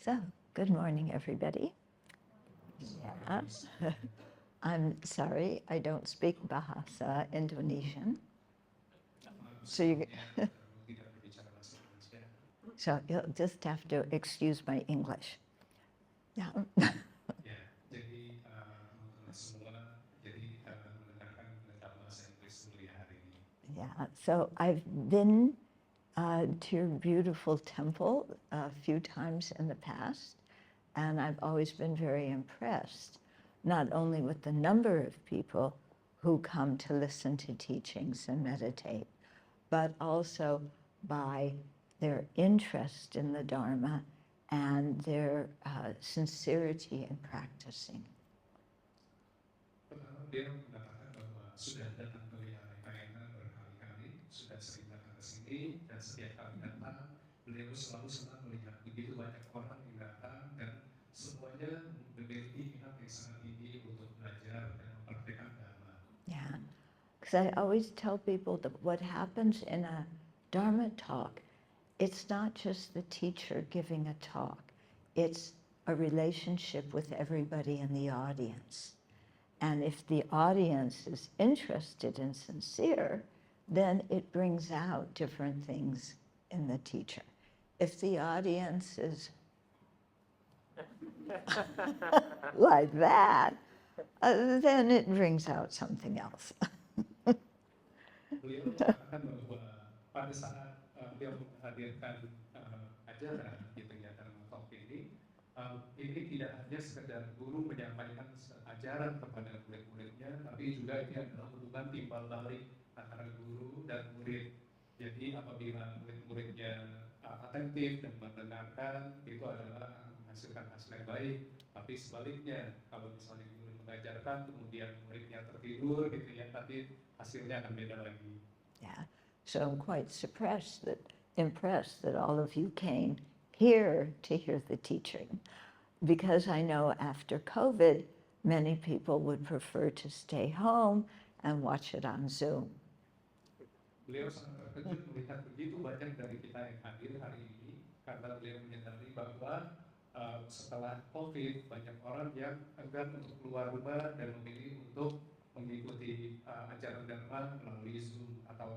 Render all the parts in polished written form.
So, good morning, everybody. Yeah. I'm sorry, I don't speak Bahasa Indonesian. So, so you'll just have to excuse my English. Yeah. Yeah, so I've been to your beautiful temple a few times in the past, and I've always been very impressed, not only with the number of people who come to listen to teachings and meditate, but also by their interest in the Dharma and their sincerity in practicing. Dia mengatakan bahwa sudah datang ke Wihara Ekayana berkali-kali, sudah sering datang ke sini, dan setiap kali datang, beliau selalu senang melihat begitu banyak orang yang datang dan semuanya memiliki minat yang sangat tinggi untuk belajar dan mempraktikkan Dharma. Yeah, because I always tell people that what happens in a Dharma talk, it's not just the teacher giving a talk, it's a relationship with everybody in the audience. And if the audience is interested and sincere, then it brings out different things in the teacher. If the audience is like that, then it brings out something else. Beliau mengatakan bahwa pada saat beliau menghadirkan ajaran gitu ya dalam talk ini tidak hanya sekedar guru menyampaikan ajaran kepada murid-muridnya, tapi juga ini adalah hubungan timbal balik antara guru dan murid. Jadi apabila murid-muridnya atentif dan mendengarkan, itu adalah menghasilkan hasil yang baik. Tapi sebaliknya, kalau misalnya guru mengajarkan, kemudian muridnya tertidur, gitu ya, tapi hasilnya akan beda lagi. Yeah, so I'm quite impressed that all of you came here to hear the teaching, because I know after COVID, many people would prefer to stay home and watch it on Zoom. Beliau sangat terkejut melihat begitu banyak dari kita yang hadir hari ini, karena beliau menyadari bahwa setelah COVID banyak orang yang enggan untuk keluar rumah dan memilih untuk mengikuti ajaran Dharma melalui Zoom atau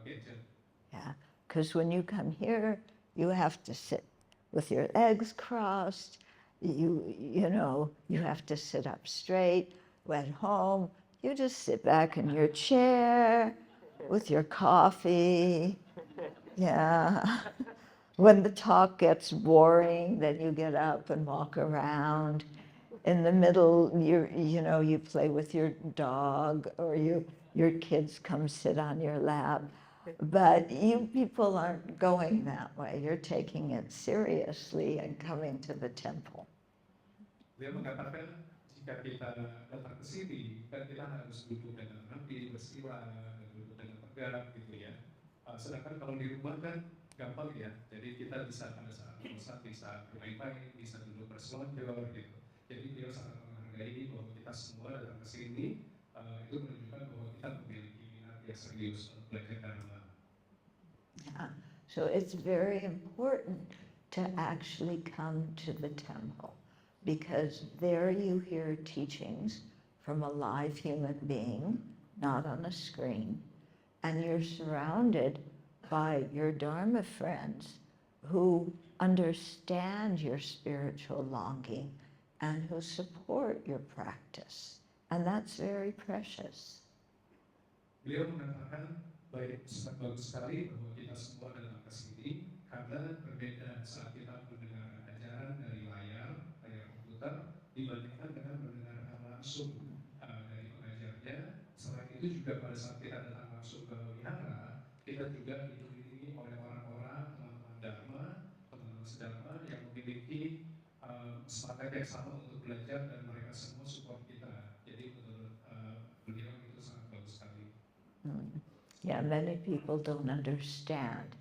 gadget. Yeah, because when you come here, you have to sit with your legs crossed. You know, you have to sit up straight. At home, you just sit back in your chair with your coffee. Yeah. When the talk gets boring, then you get up and walk around. In the middle, you play with your dog, or your kids come sit on your lap. But you people aren't going that way. You're taking it seriously and coming to the temple. Dia mengatakan jika kita datang ke sini, kan kita harus duduk dengan rapi, bersila, duduk dengan tegak, gitu ya. Sedangkan kalau di rumah kan gampang ya. Jadi kita bisa pada saat bosan bisa bermain-main, bisa duduk berselonjor, gitu. Jadi beliau sangat menghargai bahwa kita semua datang ke sini, itu menunjukkan bahwa kita memiliki minat yang serius untuk belajar Dharma. Yeah. So it's very important to actually come to the temple, because there you hear teachings from a live human being, not on a screen, and you're surrounded by your Dharma friends who understand your spiritual longing and who support your practice. And that's very precious. Beliau mengatakan, baik, sangat bagus sekali bahwa kita semua datang ke sini, karena berbeda saat kita mendengar ajaran dari layar komputer dibandingkan dengan mendengarkan langsung dari pengajarnya. Selain itu juga pada saat kita datang langsung ke wihara, kita juga dikelilingi oleh orang-orang, teman-teman Dharma, teman-teman sedharma yang memiliki semangat yang sama untuk belajar, dan mereka semua support kita. Jadi menurut beliau itu sangat bagus sekali. Yeah, many people don't understand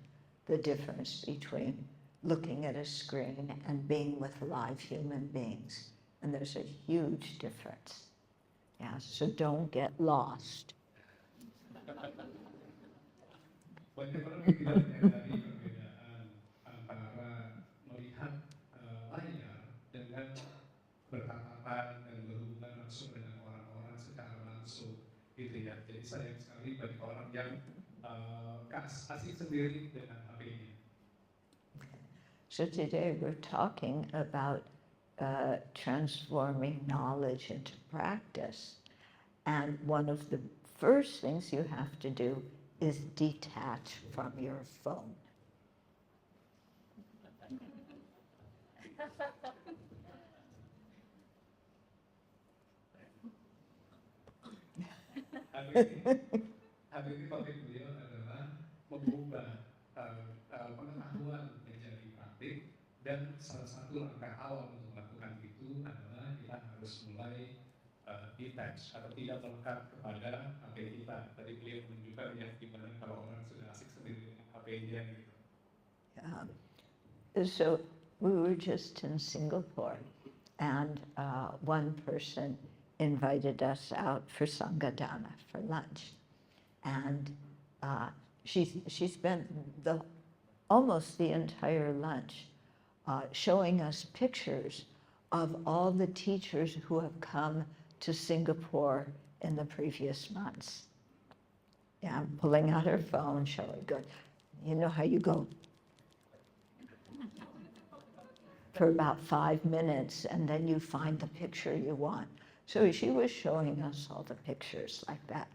the difference between looking at a screen and being with live human beings. And there's a huge difference. Yeah, so don't get lost. Banyak orang tidak menyadari perbedaan antara melihat sayang sekali bagi orang yang asik sendiri dengan HP-nya. So today we're talking about transforming knowledge into practice. And one of the first things you have to do is detach from your phone. Hari ini topik beliau adalah mengubah pengetahuan menjadi praktik, dan salah satu langkah awal untuk melakukan itu adalah kita harus mulai detach atau tidak melekat kepada HP kita. Tadi beliau menunjukkan ya gimana kalau orang sudah asik sendiri dengan HP-nya gitu. So we were just in Singapore, and one person invited us out for Sangadana for lunch, and she spent almost the entire lunch showing us pictures of all the teachers who have come to Singapore in the previous months. Yeah, pulling out her phone, showing, good. You know how you go for about 5 minutes, and then you find the picture you want. So she was showing us all the pictures like that.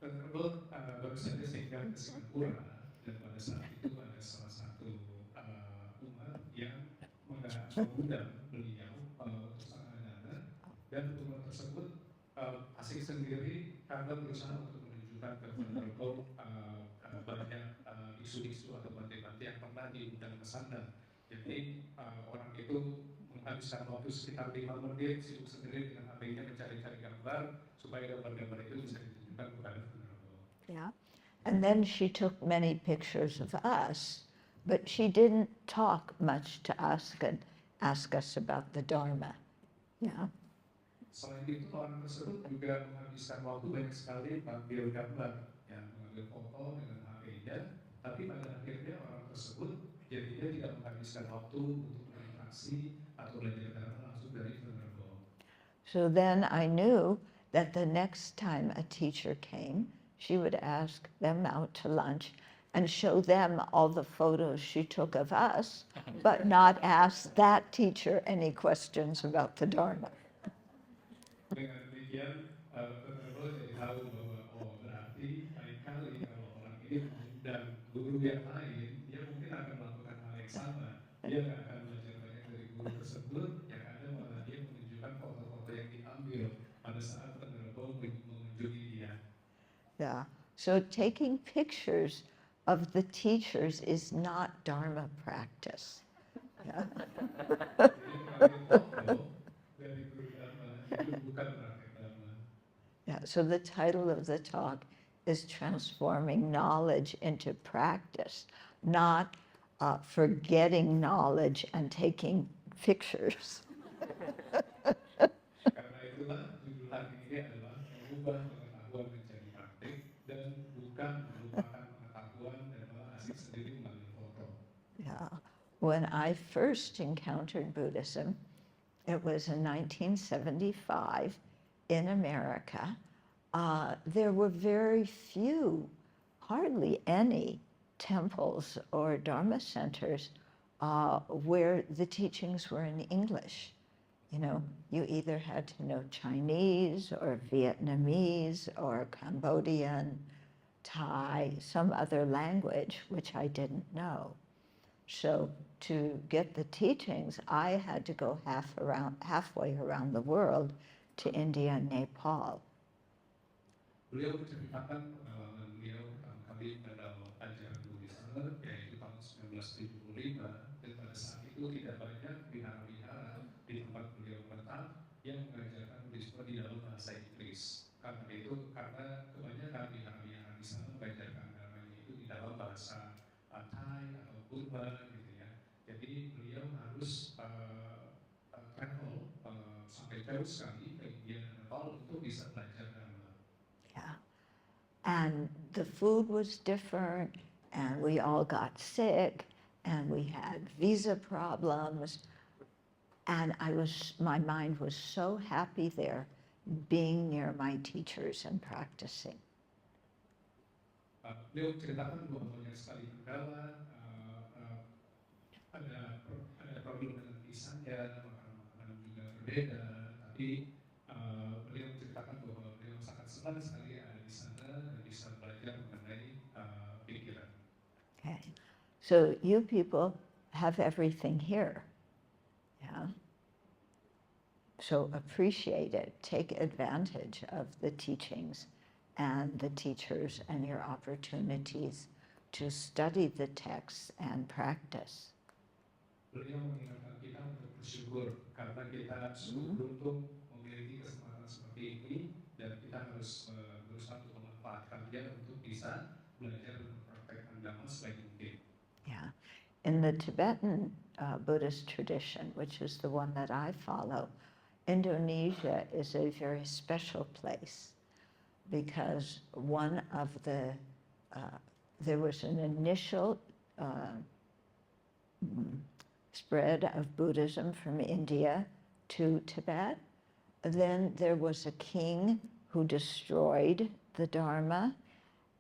Venerable baru saja singgah ke Singapura, dan pada saat itu ada salah satu umat yang mengundang beliau untuk Sangadana, dan umat tersebut asik sendiri karena berusaha untuk menunjukkan ke Venerable banyak isu-isu atau bante-bante yang pernah diundang ke sana. Jadi orang itu menghabiskan waktu sekitar 5 menit sibuk sendiri dengan HP-nya mencari-cari gambar supaya gambar-gambar itu bisa ditunjukkan kepada Venerable. Yeah, and then she took many pictures of us, but she didn't talk much to us and ask us about the Dharma. Yeah. Selain itu orang tersebut juga menghabiskan waktu banyak sekali mengambil gambar, ya, mengambil foto dengan HP-nya, tapi pada akhirnya orang tersebut jadinya tidak menghabiskan waktu untuk berinteraksi atau belajar Dharma langsung dari Venerable. So then I knew that the next time a teacher came, she would ask them out to lunch and show them all the photos she took of us, but not ask that teacher any questions about the Dharma. Dengan demikian, Venerable jadi tahu bahwa berarti lain kali kalau orang ini mengundang guru yang lain, dia mungkin akan melakukan hal yang sama. Dia nggak akan belajar banyak dari guru tersebut, yang ada malah dia menunjukkan foto-foto yang diambil pada saat Venerable mengunjungi dia. Yeah. So taking pictures of the teachers is not Dharma practice. Yeah. Yeah, so the title of the talk is Transforming Knowledge into Practice, not forgetting knowledge and taking pictures. Karena itulah judul hari ini adalah mengubah pengetahuan menjadi praktik dan bukan melupakan pengetahuan dan malah asik sendiri mengambil foto. Yeah. When I first encountered Buddhism, it was in 1975 in America. There were very few, hardly any, temples or Dharma centers where the teachings were in English. You know, you either had to know Chinese or Vietnamese or Cambodian, Thai, some other language, which I didn't know. So to get the teachings, I had to go halfway around the world to India and Nepal. Beliau menceritakan pengalaman beliau pertama kali mengenal ajaran Buddhisme, yaitu tahun 1975, dan pada saat itu tidak banyak wihara-wihara di tempat beliau menetap yang mengajarkan Buddhisme di dalam bahasa Inggris. Karena kebanyakan wihara-wihara di sana mengajarkan agamanya itu di dalam bahasa Thai atau Burma gitu ya. Jadi beliau harus travel sampai jauh sekali ke India dan Nepal untuk bisa belajar Dharma. Yeah. And the food was different, and we all got sick, and we had visa problems, and my mind was so happy there, being near my teachers and practicing. Beliau ceritakan bahwa banyak sekali kendala, ada problem dengan lisannya, makanan juga berbeda, tapi beliau menceritakan bahwa beliau sangat senang sekali ada di sana dan bisa belajar mengenai pikiran. Okay. So you people have everything here. Yeah. So appreciate it. Take advantage of the teachings and the teachers and your opportunities to study the texts and practice. Beliau mengingatkan kita untuk bersyukur karena kita sungguh beruntung memiliki kesempatan seperti ini dan kita harus berusaha untuk memanfaatkannya untuk bisa belajar dan mempraktekkan Dhamma sebaik mungkin. Yeah. In the Tibetan Buddhist tradition, which is the one that I follow, Indonesia is a very special place because one of there was an initial spread of Buddhism from India to Tibet. Then there was a king who destroyed the Dharma,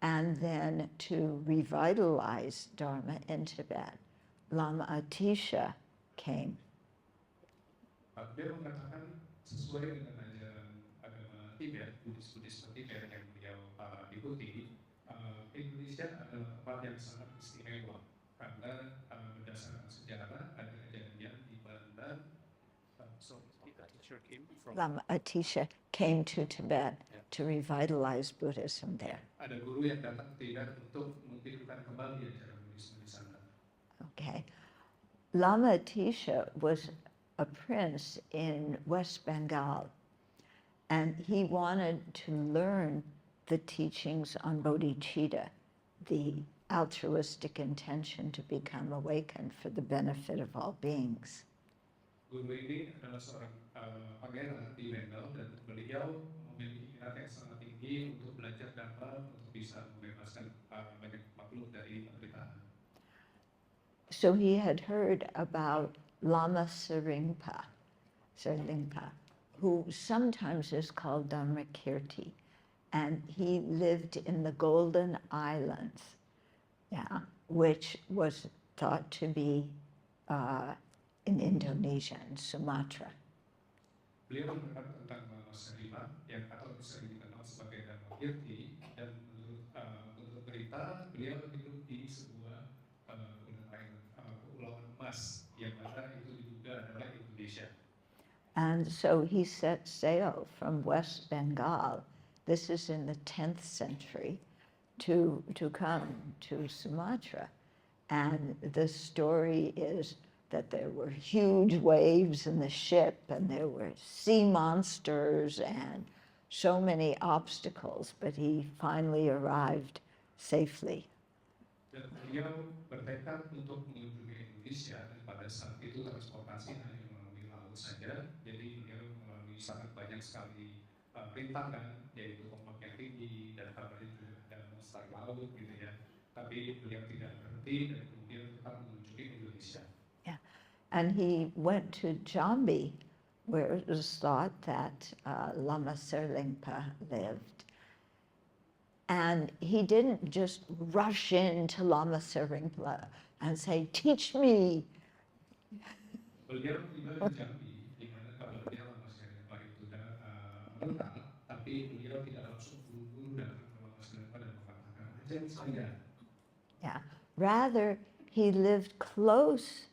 and then to revitalize Dharma in Tibet, Lama Atisha came. Dia mengatakan sesuai dengan ajaran agama Tibet, Buddhisme Tibet yang beliau ikuti, Indonesia adalah tempat yang sangat istimewa karena berdasarkan sejarah ada kejadian di mana Lama Atisha came to Tibet to revitalize Buddhism there. Ada guru yang datang ke Tibet untuk menghidupkan kembali ajaran Buddhisme di sana. Okay. Lama Atisha was a prince in West Bengal, and he wanted to learn the teachings on bodhicitta, the altruistic intention to become awakened for the benefit of all beings. Guru ini adalah seorang pangeran di Bengal dan beliau memiliki minat yang sangat tinggi untuk belajar Dhamma untuk bisa membebaskan banyak makhluk dari penderitaan. So he had heard about Lama Saringpa, who sometimes is called Dharmakirti, and he lived in the Golden Islands, which was thought to be in Indonesia and Sumatra. Beliau mendengar tentang Lama Saringpa yang atau sering dikenal sebagai Dharmakirti, dan menurut berita beliau hidup di sebuah kepulauan emas yang mana itu diduga adalah Indonesia. And so he set sail from West Bengal, this is in the 10th century, to come to Sumatra. And the story is that there were huge waves in the ship, and there were sea monsters and so many obstacles, but he finally arrived safely. Dan beliau bertekad untuk mengunjungi Indonesia, dan pada saat itu transportasi hanya melalui laut saja, jadi beliau melalui sangat banyak sekali rintangan, yaitu ombak yang tinggi dan kabarnya juga ada monster laut gitu ya. Tapi beliau tidak berhenti dan kemudian tetap mengunjungi Indonesia. Yeah, and he went to Jambi, where it was thought that Lama Serlingpa lived. And he didn't just rush into Lama Serlingpa and say, "Teach me." Beliau tinggal di Jambi, di mana kabarnya Lama Serlingpa itu menetap, tapi beliau tidak langsung buru-buru datang ke Lama Serlingpa dan mengatakan, "Ajar saya." Yeah, rather he lived close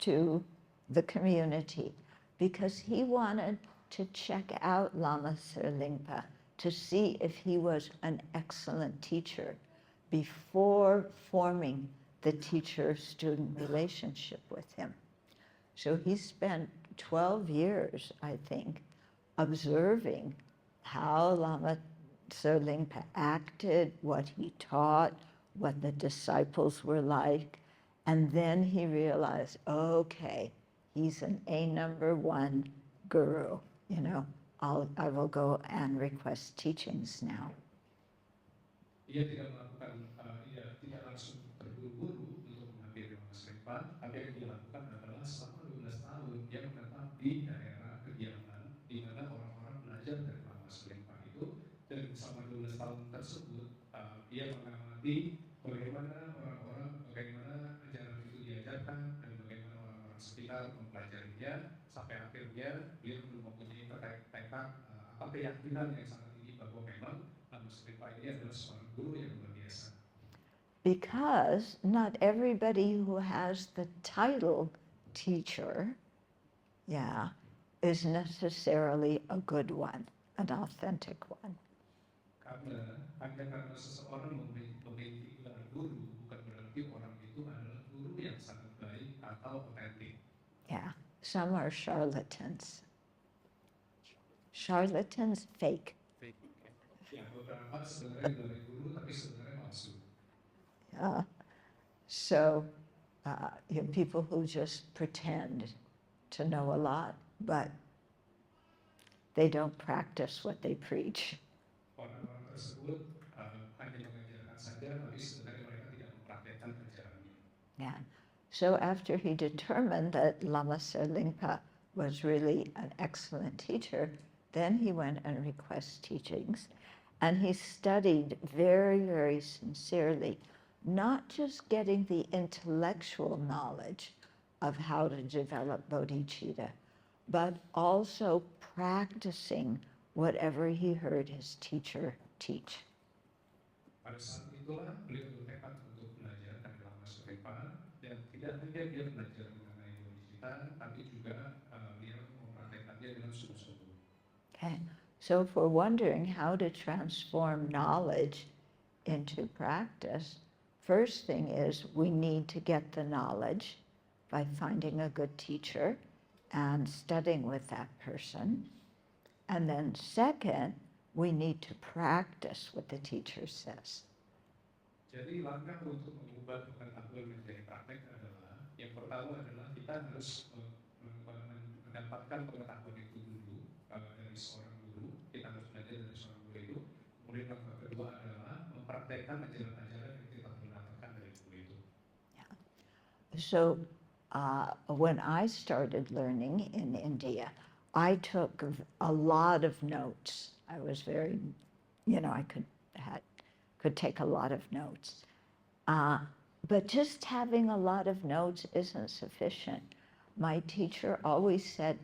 to the community because he wanted to check out Lama Serlingpa to see if he was an excellent teacher before forming the teacher-student relationship with him. So he spent 12 years, I think, observing how Lama Serlingpa acted, what he taught, what the disciples were like, and then he realized, okay, he's an A1 guru, I will go and request teachings now. Ia tidak langsung terburu-buru untuk menghampiri Lama Serlingpa, tapi yang dia lakukan adalah selama 12 tahun dia menetap di daerah kediaman di mana orang-orang belajar dari Lama Serlingpa itu, dan selama 12 tahun tersebut dia mengamati mengamati bagaimana ajaran itu diajarkan dan bagaimana orang-orang sekitar mempelajarinya sampai akhirnya beliau mempunyai tekad atau keyakinan yang sangat tinggi bahwa memang Muslimah ini adalah seorang guru yang luar biasa. Because not everybody who has the title teacher, is necessarily a good one, an authentic one. Karena seseorang memiliki gelar guru bukan berarti orang itu adalah guru yang sangat baik atau otentik. Yeah, some are charlatans. Charlatans, fake. Ya, beberapa sebenarnya gelar guru tapi sebenarnya palsu. So people who just pretend to know a lot, but they don't practice what they preach. Orang-orang tersebut hanya mengajarkan saja, tapi sebenarnya mereka tidak mempraktekkan ajarannya. Yeah. So after he determined that Lama Serlingpa was really an excellent teacher, then he went and requested teachings, and he studied very, very sincerely, not just getting the intellectual knowledge of how to develop bodhicitta, but also practicing whatever he heard his teacher teach. Pada saat itulah beliau bertekad untuk belajar dari Lama Serlingpa, dan tidak hanya dia belajar mengenai bodhicitta, tapi juga dia mempraktekannya dengan sungguh-sungguh. Okay, so if we're wondering how to transform knowledge into practice, first thing is we need to get the knowledge by finding a good teacher and studying with that person. And then second, we need to practice what the teacher says. Jadi langkah untuk mengubah pengetahuan menjadi praktek adalah, yang pertama adalah kita harus mendapatkan pengetahuan itu dulu dari seorang guru, kita harus belajar dari seorang guru itu. Kemudian langkah kedua adalah mempraktekkan ajaran-ajaran yang kita dapatkan dari guru itu. So when I started learning in India, I took a lot of notes. I was very, I could take a lot of notes. But just having a lot of notes isn't sufficient. My teacher always said,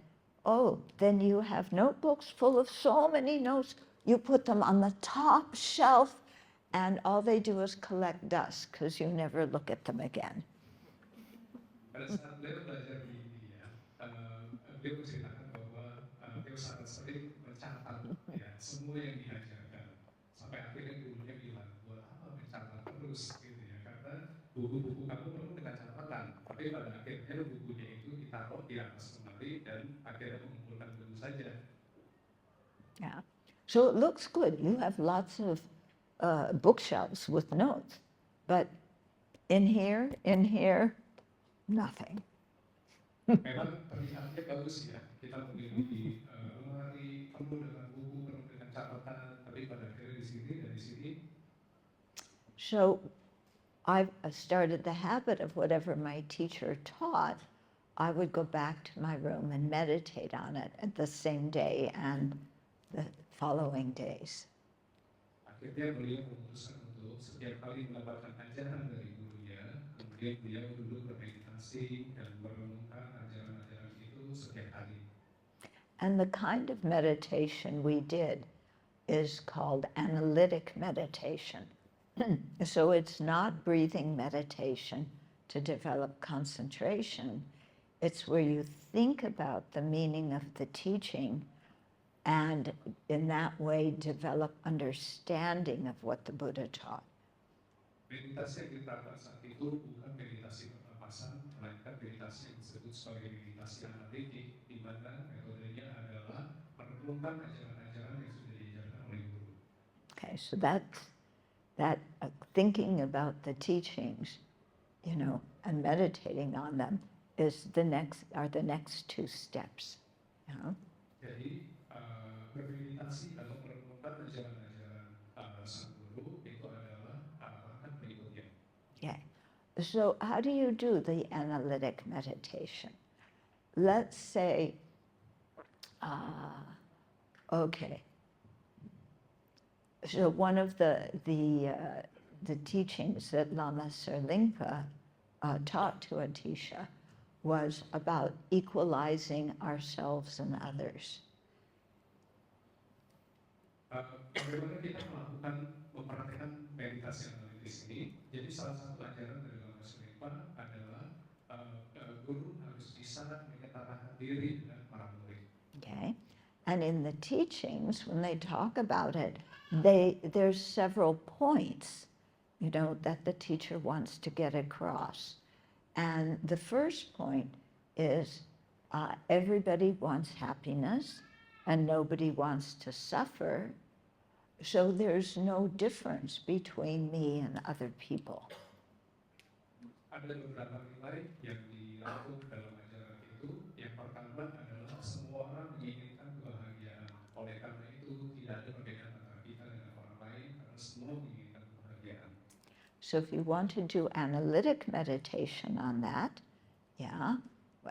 oh, then you have notebooks full of so many notes, you put them on the top shelf, and all they do is collect dust, because you never look at them again. Pada saat beliau belajar di India, beliau menceritakan bahwa beliau sangat sering mencatat semua yang diajarkan. Sampai akhirnya gurunya bilang, buat apa mencatat terus gitu ya, karena buku-buku kamu penuh dengan catatan, tapi pada akhirnya bukunya itu ditaruh di atas lemari dan akhirnya mengumpulkan begitu saja. Yeah, so it looks good. You have lots of bookshelves with notes, but in here, nothing. Memang terlihatnya bagus ya, kita memiliki lemari penuh dengan buku, penuh dengan catatan, tapi pada akhirnya di sini dan di sini. So I started the habit of whatever my teacher taught, I would go back to my room and meditate on it at the same day and the following days. Akhirnya beliau memutuskan untuk setiap kali mendapatkan ajaran dari gurunya, kemudian beliau duduk bermeditasi dan merenungkan ajaran-ajaran itu setiap hari. And the kind of meditation we did is called analytic meditation. So it's not breathing meditation to develop concentration. It's where you think about the meaning of the teaching and in that way develop understanding of what the Buddha taught. Meditasi yang kita lakukan saat itu bukan meditasi pernapasan, melainkan meditasi yang disebut sebagai meditasi analitik, di mana metodenya adalah merenungkan ajaran-ajaran yang sudah diajarkan oleh guru. Okay, so that thinking about the teachings, and meditating on them are the next two steps. Jadi bermeditasi atau merenungkan ajaran-ajaran sang guru itu adalah langkah berikutnya. Yeah. So how do you do the analytic meditation? Let's say, okay. So one of the the teachings that Lama Serlingpa taught to Atisha was about equalizing ourselves and others. Bagaimana kita mempraktikkan meditasi analitis ini? Jadi salah satu ajaran dari Lama Serlingpa adalah guru harus bisa menyetarakan diri dengan para murid. Okay, and in the teachings, when they talk about it, there's several points, that the teacher wants to get across. And the first point is everybody wants happiness and nobody wants to suffer, so there's no difference between me and other people. Ada beberapa nilai yang dirangkum dalam ajaran itu. Yang pertama adalah semua orang menginginkan kebahagiaan. Oleh karena itu tidak ada perbedaan antara kita dengan orang lain karena semua menginginkan kebahagiaan. So if you want to do analytic meditation on that,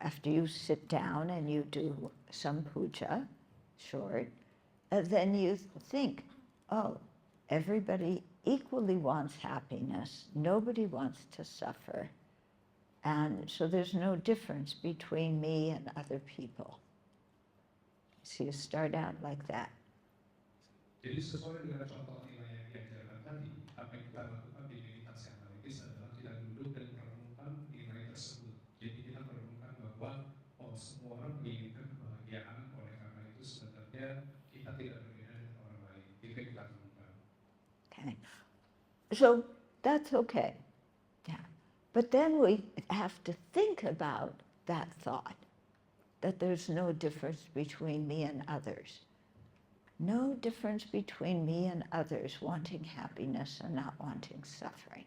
after you sit down and you do some puja, short, then you think, oh, everybody equally wants happiness. Nobody wants to suffer. And so there's no difference between me and other people. So you start out like that. Jadi sesuai dengan contoh nilai yang diajarkan tadi, apa yang kita lakukan di meditasi analitis adalah kita duduk dan merenungkan nilai tersebut. Jadi kita merenungkan bahwa semua orang menginginkan kebahagiaan, oleh karena itu sebenarnya kita tidak berbeda dengan orang lain. Itu yang kita renungkan. Okay. So that's okay. Yeah. But then we have to think about that thought, that there's no difference between me and others. No difference between me and others wanting happiness and not wanting suffering.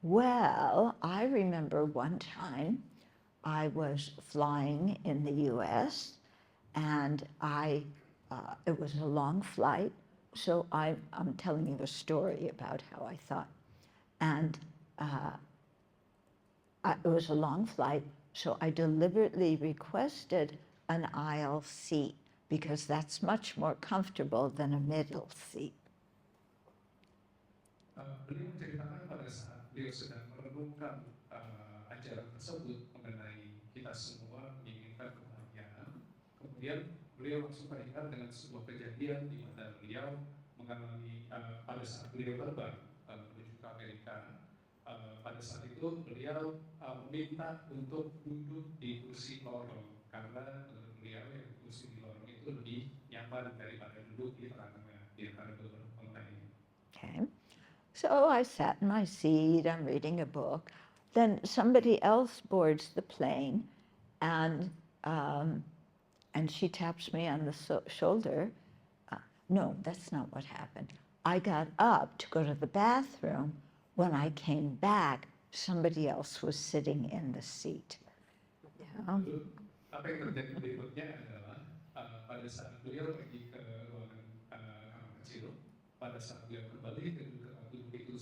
Well, I remember one time I was flying in the US and it was a long flight, so I'm telling you a story about how I thought. And it was a long flight, so I deliberately requested an aisle seat because that's much more comfortable than a middle seat. Beliau menceritakan pada saat beliau sedang merenungkan ajaran tersebut mengenai kita semua menginginkan kebahagiaan. Kemudian beliau langsung teringat dengan sebuah kejadian di mana beliau mengalami pada saat beliau terbang menuju ke Amerika. Pada saat itu beliau meminta untuk duduk di kursi lorong karena menurut beliau yang kursi di lorong itu lebih nyaman daripada duduk di tengah-tengah di antara beberapa pengguna. Okay. So I sat in my seat, I'm reading a book. Then somebody else boards the plane and she taps me on the shoulder. No, that's not what happened. I got up to go to the bathroom. When I came back, somebody else was sitting in the seat. Yeah. Apa yang terjadi berikutnya adalah pada saat beliau pergi ke ruangan kamar kecil, pada saat beliau kembali ke tempat duduk itu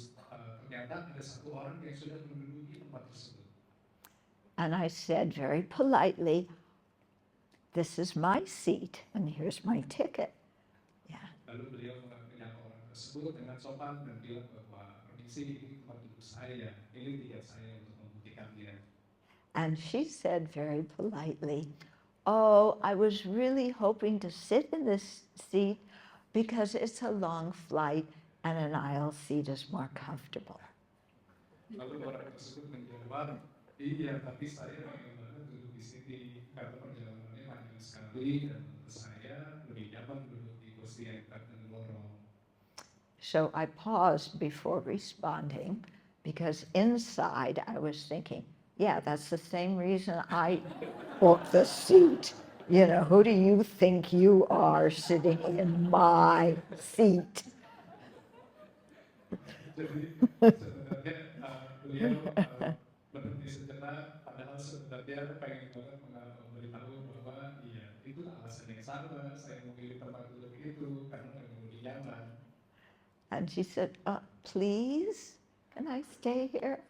ternyata ada satu orang yang sudah menduduki tempat tersebut. And I said very politely, "This is my seat, and here's my ticket." Yeah. Lalu beliau menyapa orang tersebut dengan sopan dan bilang bahwa permisi, ini tempat duduk saya, ini tiket saya untuk membuktikan dia. And she said very politely, "Oh, I was really hoping to sit in this seat because it's a long flight and an aisle seat is more comfortable." Lalu orang tersebut menjawab, iya, tapi saya pengen banget duduk di sini karena perjalanannya panjang sekali dan menurut saya lebih nyaman duduk di kursi yang dekat dengan lorong. So I paused before responding because inside I was thinking, yeah, that's the same reason I bought the seat. Who do you think you are sitting in my seat? Jadi sebenarnya beliau berhenti sejenak, padahal sebenarnya pengen banget memberitahu bahwa iya, itu alasan yang sama, saya memilih tempat duduk itu karena memang lebih nyaman. And she said, "Please, can I stay here?"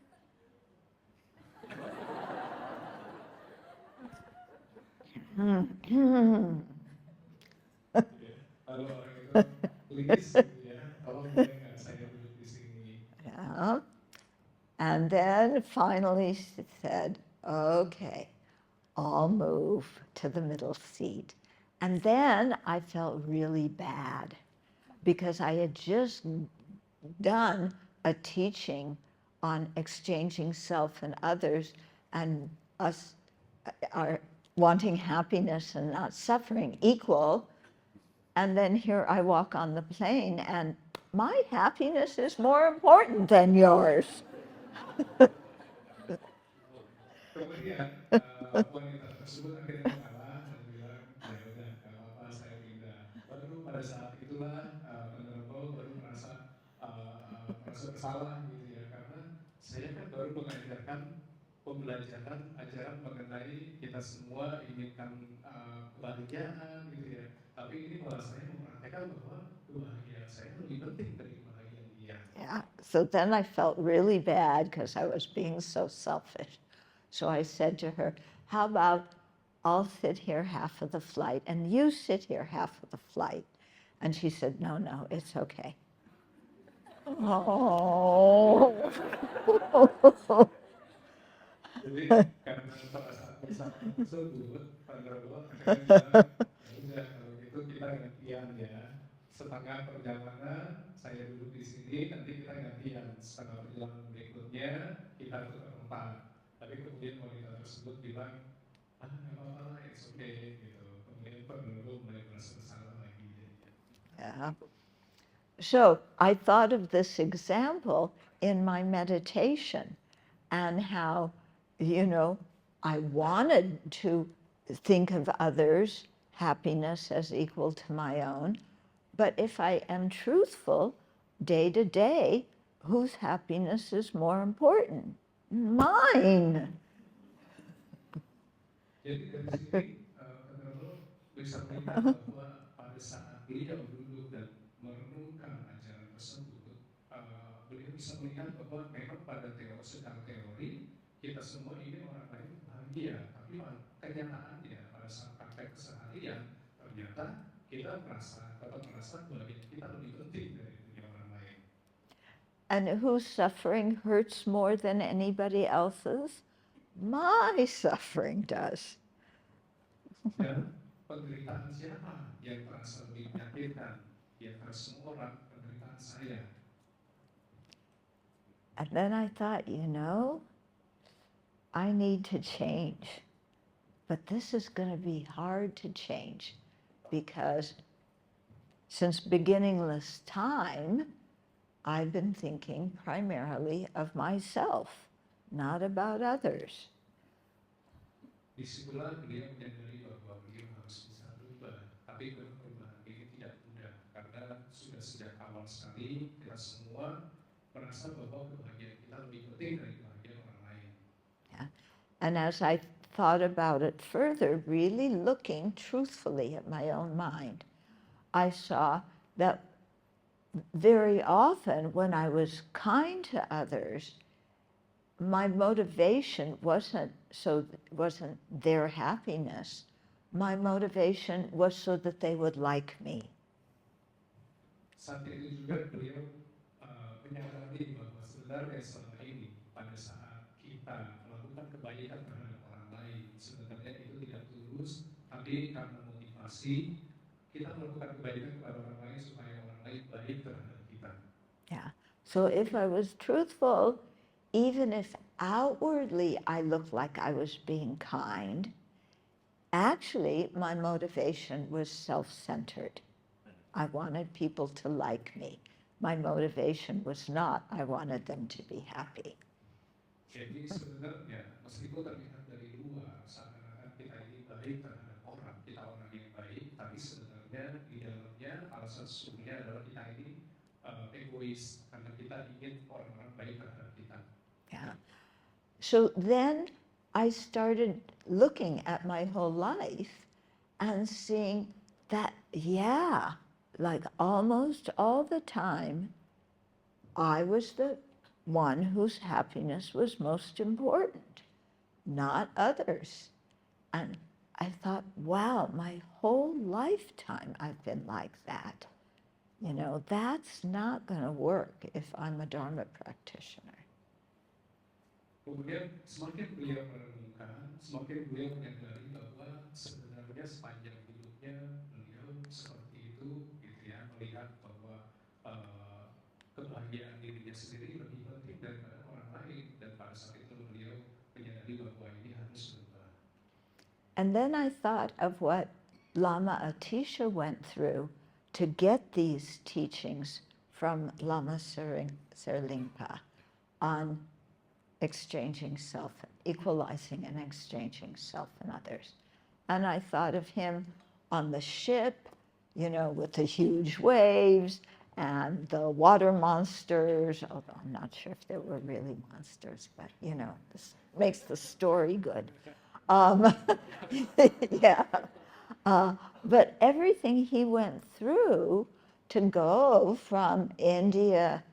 Lalu orang itu, please, gitu ya. Tolong boleh nggak saya duduk di sini? Yeah. And then finally she said, okay, I'll move to the middle seat. And then I felt really bad because I had just done a teaching on exchanging self and others and us are wanting happiness and not suffering equal. And then here I walk on the plane and my happiness is more important than yours. Kemudian wanita tersebut akhirnya mengalah dan bilang, ya udah, nggak apa-apa, saya pindah. Baru pada saat itulah Venerable baru merasa bersalah gitu ya, karena saya kan baru mengajarkan pembelajaran ajaran mengenai kita semua inginkan kebahagiaan gitu ya. Tapi ini malah saya mempraktekkan bahwa kebahagiaan saya lebih penting dari kebahagiaan dia. Yeah. So then I felt really bad because I was being so selfish. So I said to her, how about I'll sit here half of the flight and you sit here half of the flight? And she said, no, no, it's okay. Oh. Jadi karena perasaan bersalah tersebut, Venerable akhirnya bilang, ya udah kalau gitu kita gantian ya. Setengah perjalanan saya duduk di sini, nanti kita gantian. Setengah perjalanan berikutnya kita tukar tempat. Tapi kemudian wanita tersebut bilang, nggak apa-apa lah, it's okay gitu. Kemudian Venerable mulai merasa bersalah lagi. Yeah. So I thought of this example in my meditation and how, you know, I wanted to think of others' happiness as equal to my own. But if I am truthful day to day, whose happiness is more important? Mine. Jadi dari sini Venerable bisa melihat bahwa pada saat beliau duduk dan merenungkan ajaran tersebut, beliau bisa melihat bahwa memang pada secara teori kita semua ingin orang lain bahagia, tapi kenyataannya pada saat praktek keseharian ternyata kita tetap merasa kebahagiaan kita lebih penting dari dunia orang lain. And whose suffering hurts more than anybody else's? My suffering does. Dan penderitaan siapa yang terasa lebih menyakitkan? Di antara semua orang, penderitaan saya. And then I thought, you know, I need to change. But this is going to be hard to change because since beginningless time, I've been thinking primarily of myself, not about others. Disitulah beliau menyadari bahwa beliau harus bisa berubah, tapi perubahan ini tidak mudah karena sudah sejak awal sekali kita semua merasa bahwa kebahagiaan kita lebih penting dari kebahagiaan orang lain. Yeah. And as I thought about it further, really looking truthfully at my own mind, I saw that very often when I was kind to others, my motivation wasn't their happiness. My motivation was so that they would like me. Saat itu juga beliau menyadari bahwa sebenarnya selama ini pada saat kita melakukan kebaikan terhadap orang lain, sebenarnya itu tidak tulus, tapi karena motivasi kita melakukan kebaikan kepada orang lain supaya orang lain baik terhadap kita. Yeah. So if I was truthful, even if outwardly I looked like I was being kind, actually my motivation was self-centered. I wanted people to like me. My motivation was not, I wanted them to be happy. Jadi sebenarnya meskipun terlihat dari luar seakan-akan kita ini baik terhadap orang, kita orang yang baik, tapi sebenarnya di dalamnya alasan sesungguhnya adalah kita ini egois karena kita ingin orang-orang baik terhadap kita. Yeah. So then I started looking at my whole life and seeing that, yeah, like almost all the time, I was the one whose happiness was most important, not others. And I thought, wow, my whole lifetime I've been like that. You know, that's not going to work if I'm a Dharma practitioner. Kemudian semakin beliau merenungkan, semakin beliau menyadari bahwa sebenarnya sepanjang hidupnya beliau seperti itu, gitu ya, melihat bahwa kebahagiaan dirinya sendiri lebih penting daripada orang lain, dan pada saat itu beliau menyadari bahwa ini harus berubah. And then I thought of what Lama Atisha went through to get these teachings from Lama Serlingpa on exchanging self, equalizing and exchanging self and others. And I thought of him on the ship, you know, with the huge waves and the water monsters, although I'm not sure if they were really monsters, but, you know, this makes the story good. Yeah. But everything he went through to go from India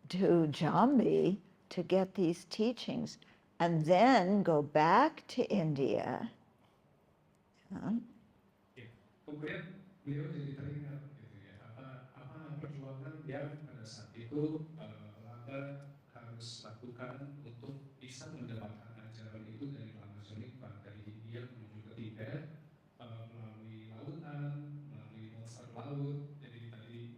to Jambi to get these teachings and then go back to India. Kemudian beliau jadi teringat gitu ya, apa perjuangan yang pada saat itu Lama harus lakukan untuk bisa mendapatkan ajaran itu dari Lama Zoringpa, dari India menuju ke Tibet, melalui lautan, melalui monster laut. Jadi tadi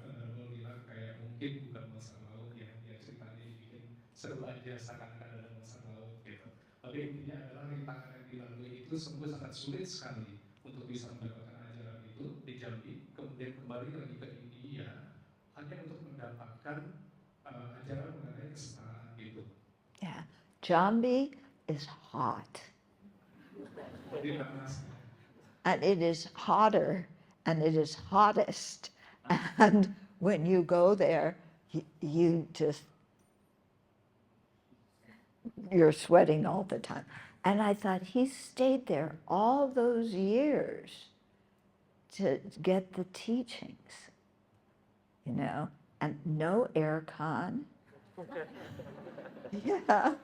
Venerable bilang kayak mungkin bukan monster laut ya, dia ceritanya bikin seru aja seakan-akan ada monster laut gitu. Tapi intinya adalah rintangan yang dilalui itu semua sangat sulit sekali untuk bisa mendapatkan ajaran itu di Jambi, kemudian kembali lagi ke India hanya untuk mendapatkan ajaran mengenai kesetaraan itu. Yeah, Jambi is hot. And it is hotter and it is hottest. And when you go there, you're sweating all the time. And I thought, he stayed there all those years to get the teachings, you know, and no aircon. Yeah.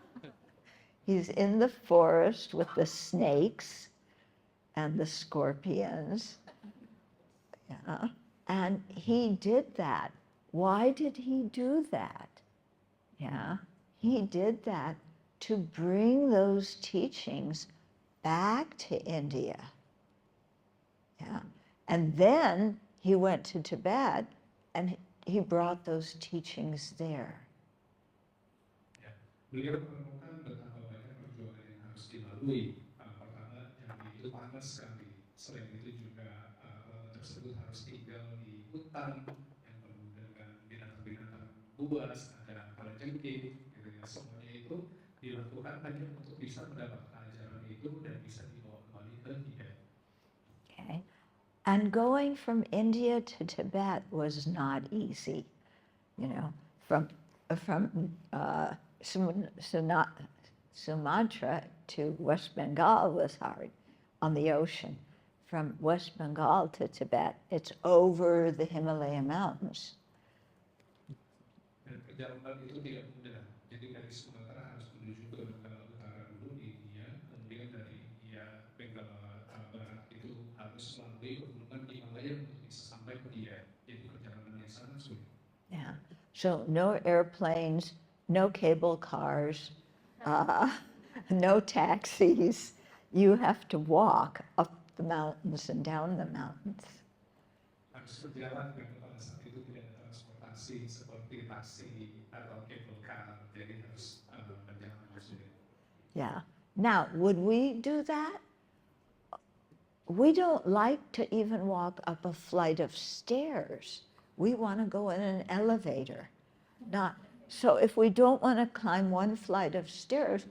He's in the forest with the snakes and the scorpions. Yeah. And he did that. Why did he do that? Yeah. He did that to bring those teachings back to India. Yeah. And then he went to Tibet and he brought those teachings there. Beliau menemukan betapa banyak perjuangan yang harus dilalui. Pertama, Jambi itu panas sekali. Selain itu juga Lama tersebut harus tinggal di hutan yang penuh dengan binatang-binatang buas, ada kalajengking, gitu ya. Semuanya itu dilakukan hanya untuk bisa mendapatkan ajaran itu dan bisa dibawa kembali ke Tibet. Okay. And going from India to Tibet was not easy, you know, from Sumatra to West Bengal was hard on the ocean. From West Bengal to Tibet, it's over the Himalaya mountains. Dan perjalanan itu tidak mudah. Jadi dari Sumatera harus menuju ke Bengal Utara dulu di India, kemudian dari India Bengal Barat itu harus melalui pegunungan Himalaya untuk bisa sampai ke Tibet. Jadi perjalanan yang sangat sulit. Yeah. So no airplanes, no cable cars, no taxis. You have to walk up the mountains and down the mountains. Harus berjalan karena pada saat itu tidak ada transportasi seperti taksi atau cable car, jadi harus berjalan sulit. Yeah. Now, would we do that? We don't like to even walk up a flight of stairs. We want to go in an elevator. So if we don't want to climb one flight of stairs,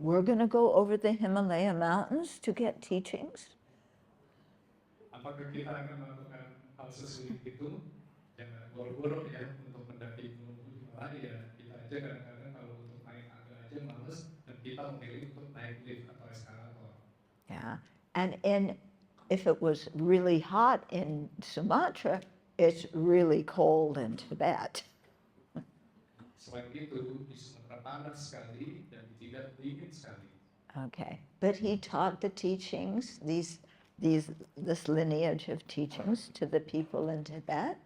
we're going to go over the Himalaya mountains to get teachings? Apakah kita akan melakukan hal sesulit itu? Jangan boro-boro ya untuk mendaki gunung Himalaya. Kita aja kadang-kadang kalau untuk naik tangga aja males, dan kita memilih untuk naik lift atau eskalator. Yeah, and if it was really hot in Sumatra, it's really cold in Tibet. Selain itu, di Sumatera panas sekali dan di Tibet dingin sekali. Okay, but he taught the teachings, these this lineage of teachings to the people in Tibet.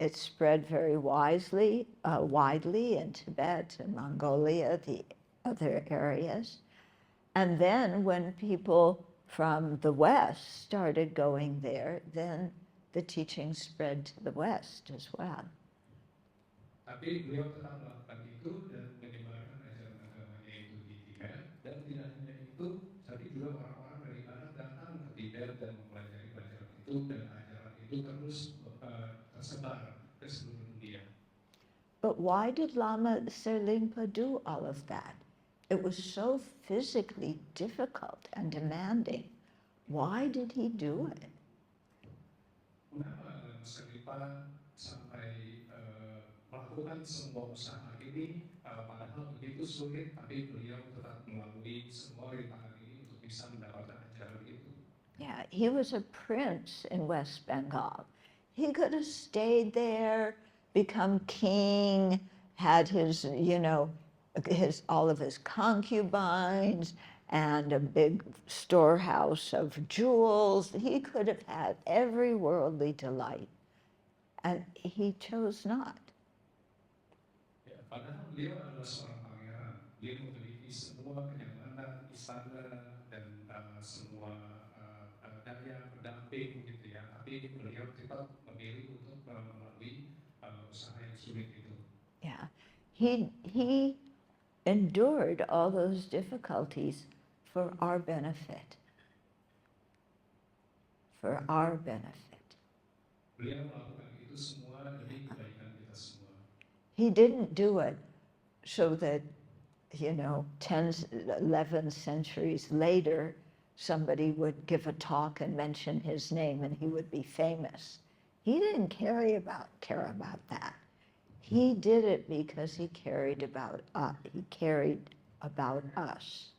It spread very widely in Tibet and Mongolia, the other areas. And then when people from the West started going there, then the teachings spread to the West as well. Tapi beliau tetap melakukan itu dan menyebarkan ajaran agamanya itu di Tibet. Dan tidak hanya itu, tapi juga orang-orang dari Barat datang ke Tibet dan mempelajari pelajaran itu, dan ajaran itu terus tersebar ke seluruh dunia. But why did Lama Serlingpa do all of that? It was so physically difficult and demanding. Why did he do it? Kenapa Lama Serlingpa sampai melakukan semua usaha ini, padahal begitu sulit, tapi beliau tetap melalui semua rintangan ini untuk bisa mendapatkan ajaran itu. Yeah, he was a prince in West Bengal. He could have stayed there, become king, had his, all of his concubines and a big storehouse of jewels. He could have had every worldly delight, and he chose not. Padahal beliau adalah seorang pangeran. Dia memiliki semua kenyamanan, istana, dan semua daya pendamping gitu ya. Tapi beliau tetap memilih untuk melalui usaha yang sulit itu. Yeah, he endured all those difficulties for our benefit. For our benefit. Beliau melakukan itu semua demi kebaikan kita semua. He didn't do it so that, 10, 11 centuries later, somebody would give a talk and mention his name and he would be famous. He didn't care about that. He did it because he cared about us.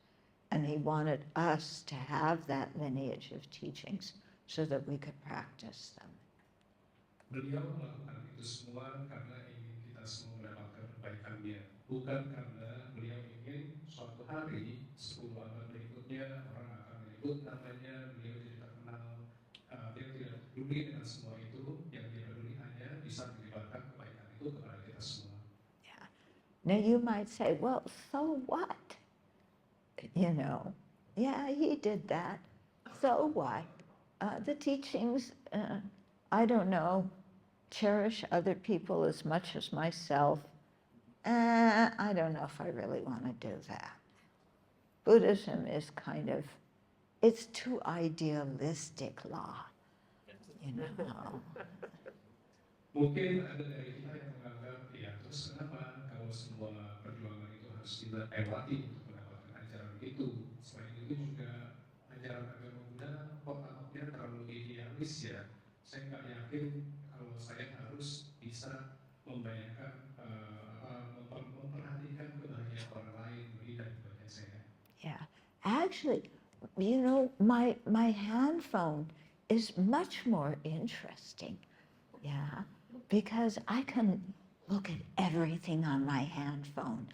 And he wanted us to have that lineage of teachings so that we could practice them. Beliau melakukan itu semua karena ingin kita semua mendapatkan kebaikannya, bukan karena beliau ingin suatu hari 10 abad berikutnya orang akan menyebut namanya, beliau jadi terkenal. Dia tidak peduli dengan semua itu, yang dia peduli hanya bisa menyebarkan kebaikan itu kepada kita semua. Yeah. Now you might say, well, so what? Yeah, he did that. So what? The teachings, I don't know, cherish other people as much as myself. I don't know if I really want to do that. Buddhism is it's too idealistic, Mungkin ada dari kita yang menganggap, ya terus kenapa kalau semua perjuangan itu harus dilewati untuk mendapatkan ajaran itu? Selain itu juga ajaran agama Buddha kok tampaknya terlalu idealis ya. Saya nggak yakin kalau saya harus bisa membayangkan, memperhatikan kebahagiaan orang lain lebih dari kebahagiaan saya. Yeah, actually, my hand phone is much more interesting. Yeah, because I can look at everything on my hand phone.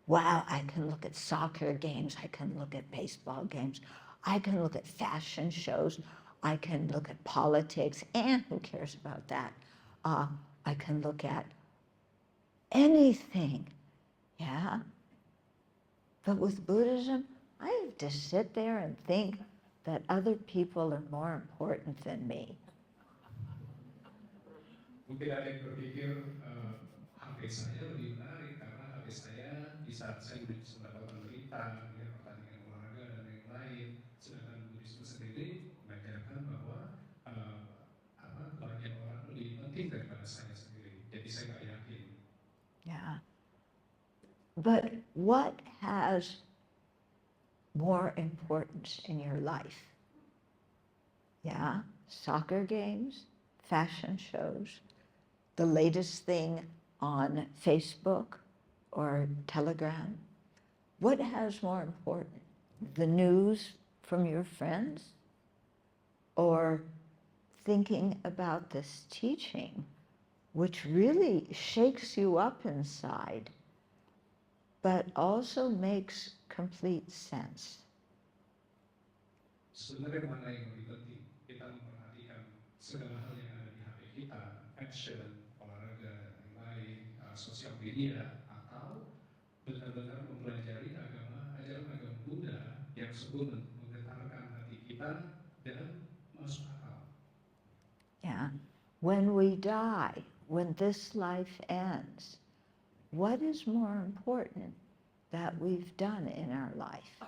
Wow, I can look at soccer games, I can look at baseball games, I can look at fashion shows, I can look at politics, and who cares about that? I can look at anything, yeah? But with Buddhism, I have to sit there and think that other people are more important than me. Mungkin ada yang berpikir HP saya lebih menarik karena HP saya bisa saya bisa mendapatkan berita, pertandingan olahraga dan lain-lain. Sedangkan Buddhisme sendiri mengajarkan bahwa kebahagiaan orang lebih penting daripada saya sendiri. Jadi saya nggak yakin. Yeah. But what has more importance in your life? Yeah, soccer games, fashion shows, the latest thing on Facebook or Telegram. What has more important? The news from your friends? Or thinking about this teaching, which really shakes you up inside, but also makes complete sense? sebenarnya mana yang lebih penting? Kita memperhatikan segala hal yang ada di HP kita, action, olahraga, dan lain, sosial media, atau benar-benar mempelajari agama, ajaran agama Buddha yang sempurna menggetarkan hati kita dan masuk akal. Yeah. When we die, when this life ends, what is more important that we've done in our life?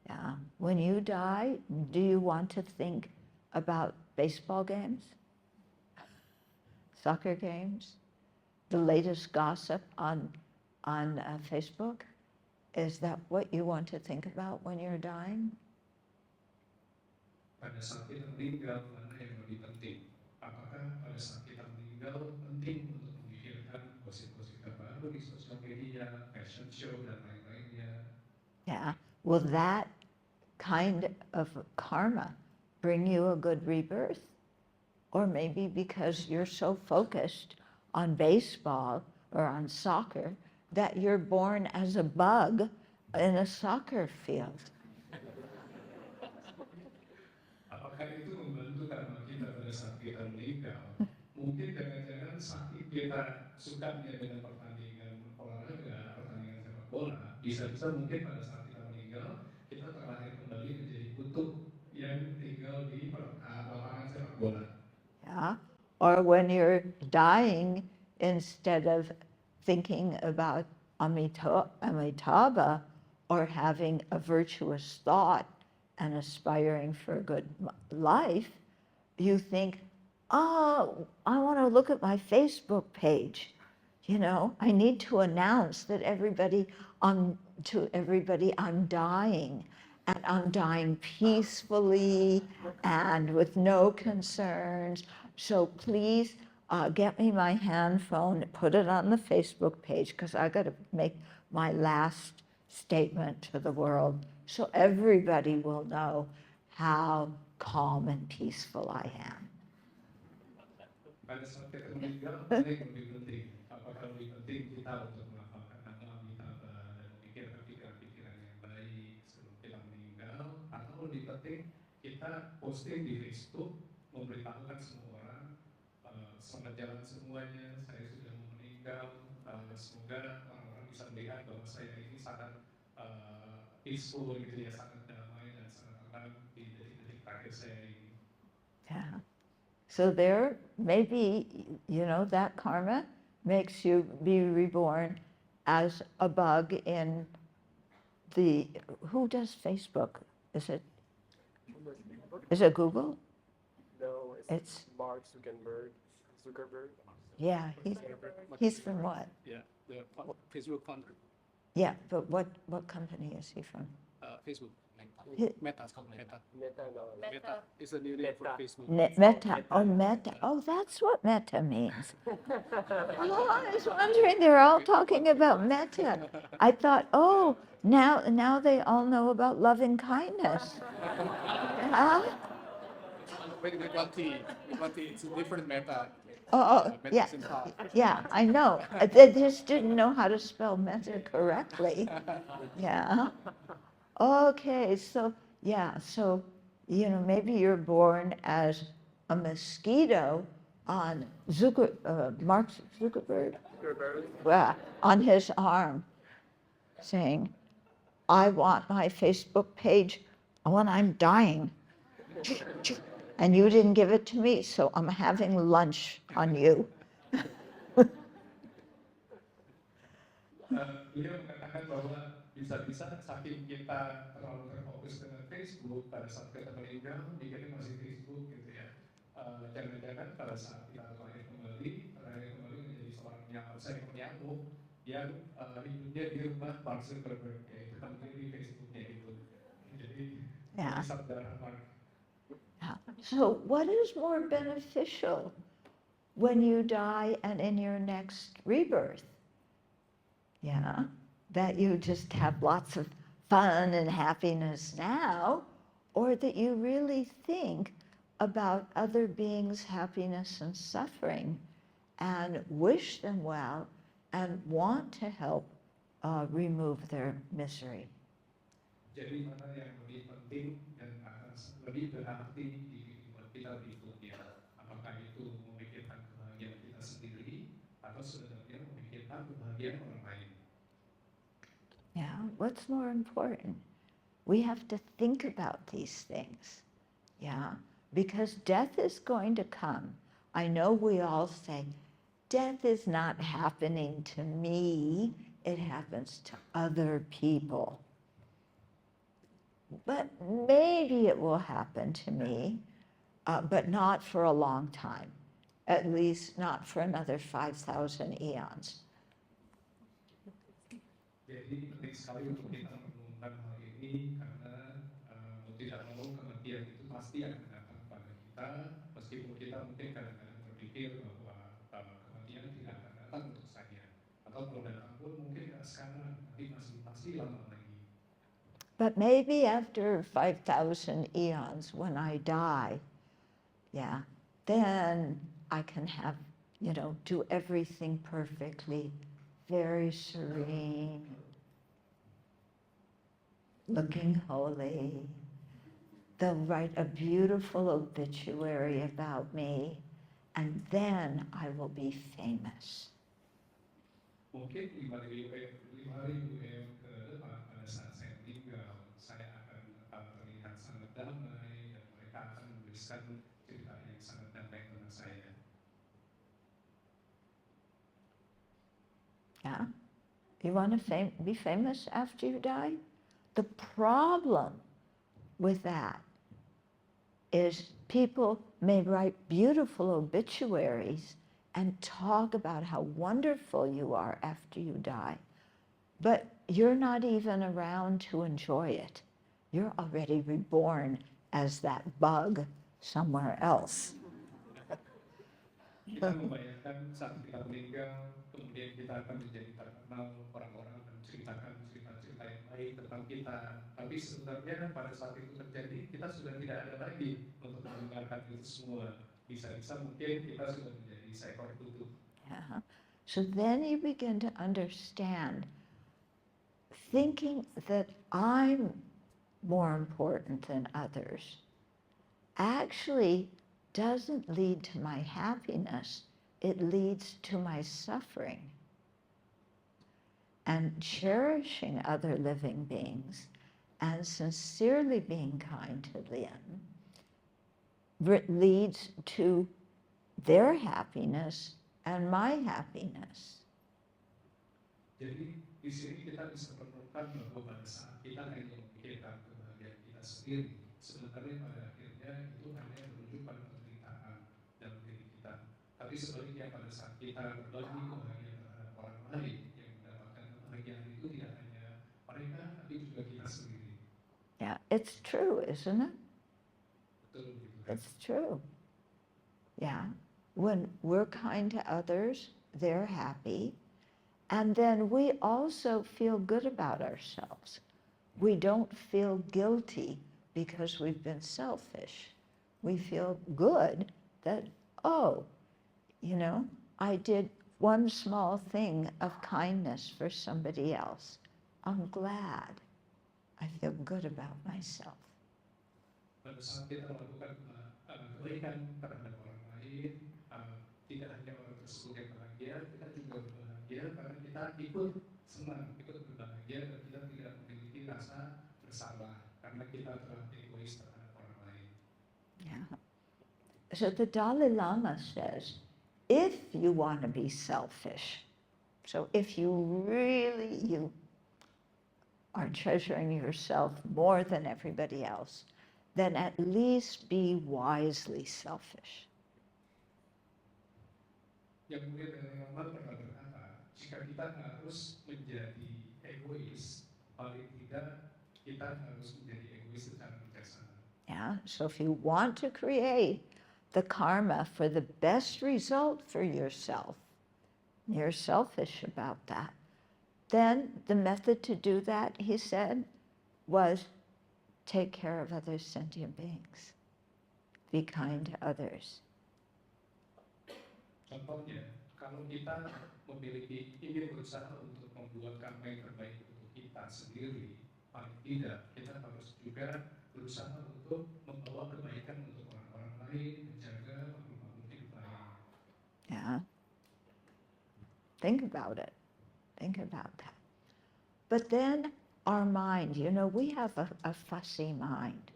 Yeah. When you die, do you want to think about baseball games, soccer games, the latest gossip on Facebook? Is that what you want to think about when you're dying? Pada saat kita meninggal, mana yang lebih penting? Apakah pada saat kita meninggal penting untuk memikirkan gosip-gosip terbaru di sosial media, fashion show, dan lain-lainnya? Yeah. Will that kind of karma bring you a good rebirth? Or maybe because you're so focused on baseball or on soccer that you're born as a bug in a soccer field. Apakah itu membantu karma kita pada saat kita meninggal? Mungkin jangan-jangan saking kita sukanya dengan pertandingan olahraga, pertandingan sepak bola, bisa-bisa mungkin pada saat kita meninggal, kita terlahir kembali menjadi kutub yang tinggal di lapangan sepak bola. Yeah. Or when you're dying, instead of thinking about Amitabha or having a virtuous thought and aspiring for a good life, you think, oh, I want to look at my Facebook page. You know, I need to announce that to everybody I'm dying, and I'm dying peacefully and with no concerns. So please get me my hand phone, put it on the Facebook page, because I got to make my last statement to the world so everybody will know how calm and peaceful I am. Pada saat kita meninggal, mana yang lebih penting? Apakah lebih penting kita untuk melafalkan nama Amitabha dan memikirkan pikiran-pikiran yang baik sebelum kita meninggal, atau lebih penting kita posting di Facebook, memberitahukan semua orang, selamat jalan semuanya, saya sudah mau meninggal, semoga orang-orang bisa melihat bahwa saya ini sangat peaceful, gitu ya, sangat damai dan sangat tenang di detik-detik terakhir saya ini. Yeah. So there, maybe, you know, that karma makes you be reborn as a bug in the, who does Facebook? Is it Google? No, it's Mark Zuckerberg. Yeah, he's from what? Yeah, the Facebook founder. Yeah, but what company is he from? Facebook. He- Meta. Meta is a new name for Facebook. Meta. Oh, Meta. Oh, that's what Meta means. Oh, I was wondering, they're all talking about Meta. I thought, oh, now they all know about loving kindness. Huh? With one T. It's a different Meta. Oh, Meta yeah, is in top. yeah, I know. They just didn't know how to spell Meta correctly. Yeah. Okay, so, yeah, so, you know, maybe you're born as a mosquito on Mark Zuckerberg, well, on his arm, saying, I want my Facebook page when I'm dying. And you didn't give it to me, so I'm having lunch on you. Beliau mengatakan bahwa bisa-bisa saking kita terlalu terfokus dengan Facebook pada saat kita meninggal, mikirnya masih Facebook gitu ya. Jangan-jangan pada saat kita terlahir kembali menjadi seorang seekor nyamuk yang hidupnya di rumah Mark Zuckerberg, yaitu tampil di Facebooknya itu. Jadi, darah Mark. So what is more beneficial when you die and in your next rebirth? Yeah, that you just have lots of fun and happiness now, or that you really think about other beings' happiness and suffering and wish them well and want to help remove their misery. Jadi mana yang lebih penting dan akan lebih berarti di kehidupan kita berikutnya? Apakah itu memikirkan kebahagiaan kita sendiri atau sebenarnya memikirkan kebahagiaan orang lain? Yeah, what's more important? We have to think about these things. Yeah, because death is going to come. I know we all say, death is not happening to me, it happens to other people. But maybe it will happen to me, but not for a long time, at least not for another 5,000 eons. Jadi penting sekali untuk kita merenungkan hal ini karena mau tidak mau kematian itu pasti akan datang pada kita, meskipun kita mungkin kadang-kadang berpikir bahwa kematian tidak akan datang untuk saya, atau kalau datang pun mungkin tidak sekarang, tapi masih pasti lama lagi. But maybe after 5,000 eons, when I die, yeah, then I can have, do everything perfectly, very serene, looking holy. They'll write a beautiful obituary about me, and then I will be famous. Mungkin 5.000 tahun ke depan pada saat saya meninggal, saya akan terlihat sangat damai dan mereka akan menuliskan cerita yang sangat damai tentang saya. Yeah? You want to be famous after you die? The problem with that is people may write beautiful obituaries and talk about how wonderful you are after you die, but you're not even around to enjoy it. You're already reborn as that bug somewhere else. Kita membayangkan saat kita meninggal, kemudian kita akan menjadi terkenal, orang-orang akan menceritakan cerita-cerita yang baik tentang kita. Tapi sebenarnya pada saat itu terjadi, kita sudah tidak ada lagi untuk mendengarkan itu semua. Bisa-bisa mungkin kita sudah menjadi seekor tutup. Yeah. So then you begin to understand, thinking that I'm more important than others actually doesn't lead to my happiness, it leads to my suffering. And cherishing other living beings and sincerely being kind to them leads to their happiness and my happiness. Jadi di sini kita bisa menemukan bahwa pada saat kita hanya memikirkan kebahagiaan kita sendiri, sebenarnya pada akhirnya itu hanya menuju pada penderitaan dalam diri kita. Tapi sebaliknya pada saat kita berbagi kebahagiaan terhadap orang lain, yang mendapatkan kebahagiaan itu tidak hanya mereka, tapi juga kita sendiri. Yeah, it's true, isn't it? Betul begitu kan? It's true. Yeah. When we're kind to others, they're happy. And then we also feel good about ourselves. We don't feel guilty because we've been selfish. We feel good that, oh, I did one small thing of kindness for somebody else. I'm glad. I feel good about myself. Pada saat kita melakukan kebaikan terhadap orang lain, tidak hanya orang tersebut yang bahagia, kita juga berbahagia karena kita ikut senang, ikut berbahagia dan kita tidak memiliki rasa bersalah karena kita telah egois terhadap orang lain. Yeah. So the Dalai Lama says, if you want to be selfish, so if you are treasuring yourself more than everybody else, then at least be wisely selfish. Yang mulia Dalai Lama pernah berkata, jika kita harus menjadi egois, paling tidak kita harus menjadi egois secara bijaksana. Yeah, so if you want to create the karma for the best result for yourself, you're selfish about that, then the method to do that, he said, was take care of other sentient beings. Be kind to others. Contohnya, kalau kita ingin berusaha untuk membuat karma yang terbaik untuk kita sendiri, paling Tidak, kita harus juga berusaha untuk membawa kebaikan untuk orang-orang lain, menjaga makhluk-makhluk hidup lain. Yeah. Think about it. Think about that. But then our mind, we have a fussy mind.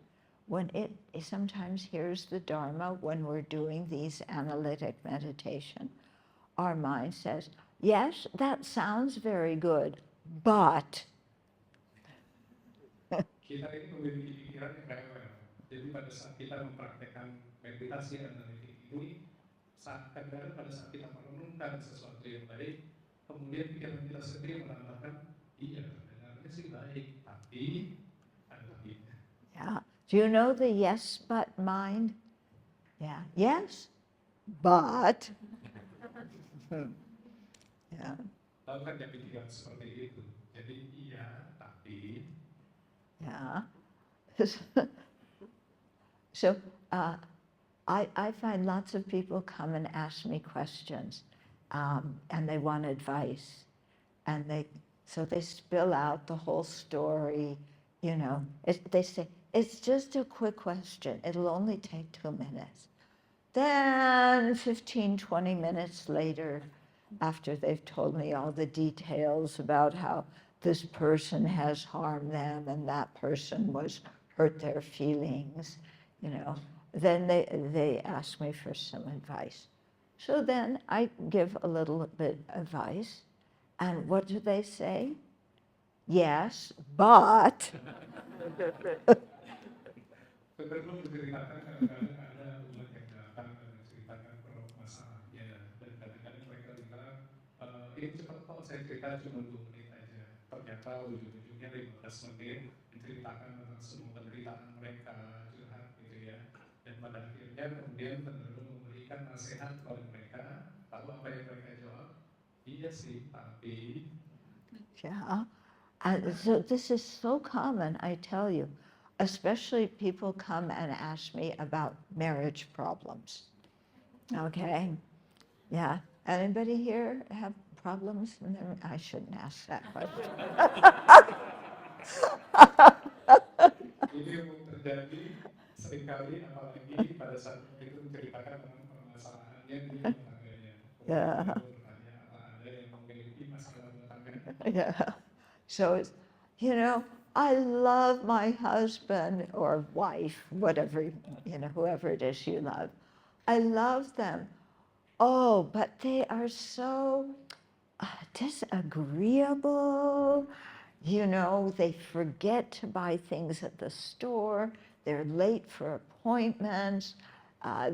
When it sometimes hears the Dharma, when we're doing these analytic meditation, our mind says, yes, that sounds very good, but. Kita ini memiliki pikiran yang rewel. Jadi pada saat kita mempraktekkan meditasi analitik ini, kadang-kadang pada saat kita merenungkan sesuatu yang baik, kemudian pikiran kita sendiri menambahkan, iya, sebenarnya sih baik, tapi ada tapinya. Yeah. Do you know the yes but mind? Yeah. Yes, but. Yeah. Tahu kan ya pikiran seperti itu. Jadi iya, tapi. Yeah. So I find lots of people come and ask me questions, and they want advice, and so they spill out the whole story. They say it's just a quick question. It'll only take 2 minutes. Then 15, 20 minutes later, after they've told me all the details about how this person has harmed them and that person was hurt their feelings, then they ask me for some advice. So then I give a little bit of advice, and what do they say? Yes, but. Venerable menceritakan kadang-kadang ada umat yang datang dan menceritakan masalahnya, dan kadang-kadang mereka bilang, ini cepat kok, saya cerita cuma 2 menit aja. Ternyata ujung-ujungnya 15 menit menceritakan tentang semua penderitaan mereka, curhat gitu ya. Dan pada akhirnya kemudian Venerable memberikan nasihat kepada mereka. Tahu apa yang mereka jawab? Iya sih, tapi. Yeah. So this is so common, I tell you. Especially people come and ask me about marriage problems. Okay? Yeah. Anybody here have problems? I shouldn't ask that question. Ini yang terjadi seringkali, apalagi pada saat itu menceritakan tentang permasalahannya di rumah tangganya. Yeah. Bertanya apa ada yang memiliki masalah rumah tangga. Yeah. So it's, I love my husband or wife, whatever, whoever it is you love. I love them. Oh, but they are so disagreeable. They forget to buy things at the store. They're late for appointments.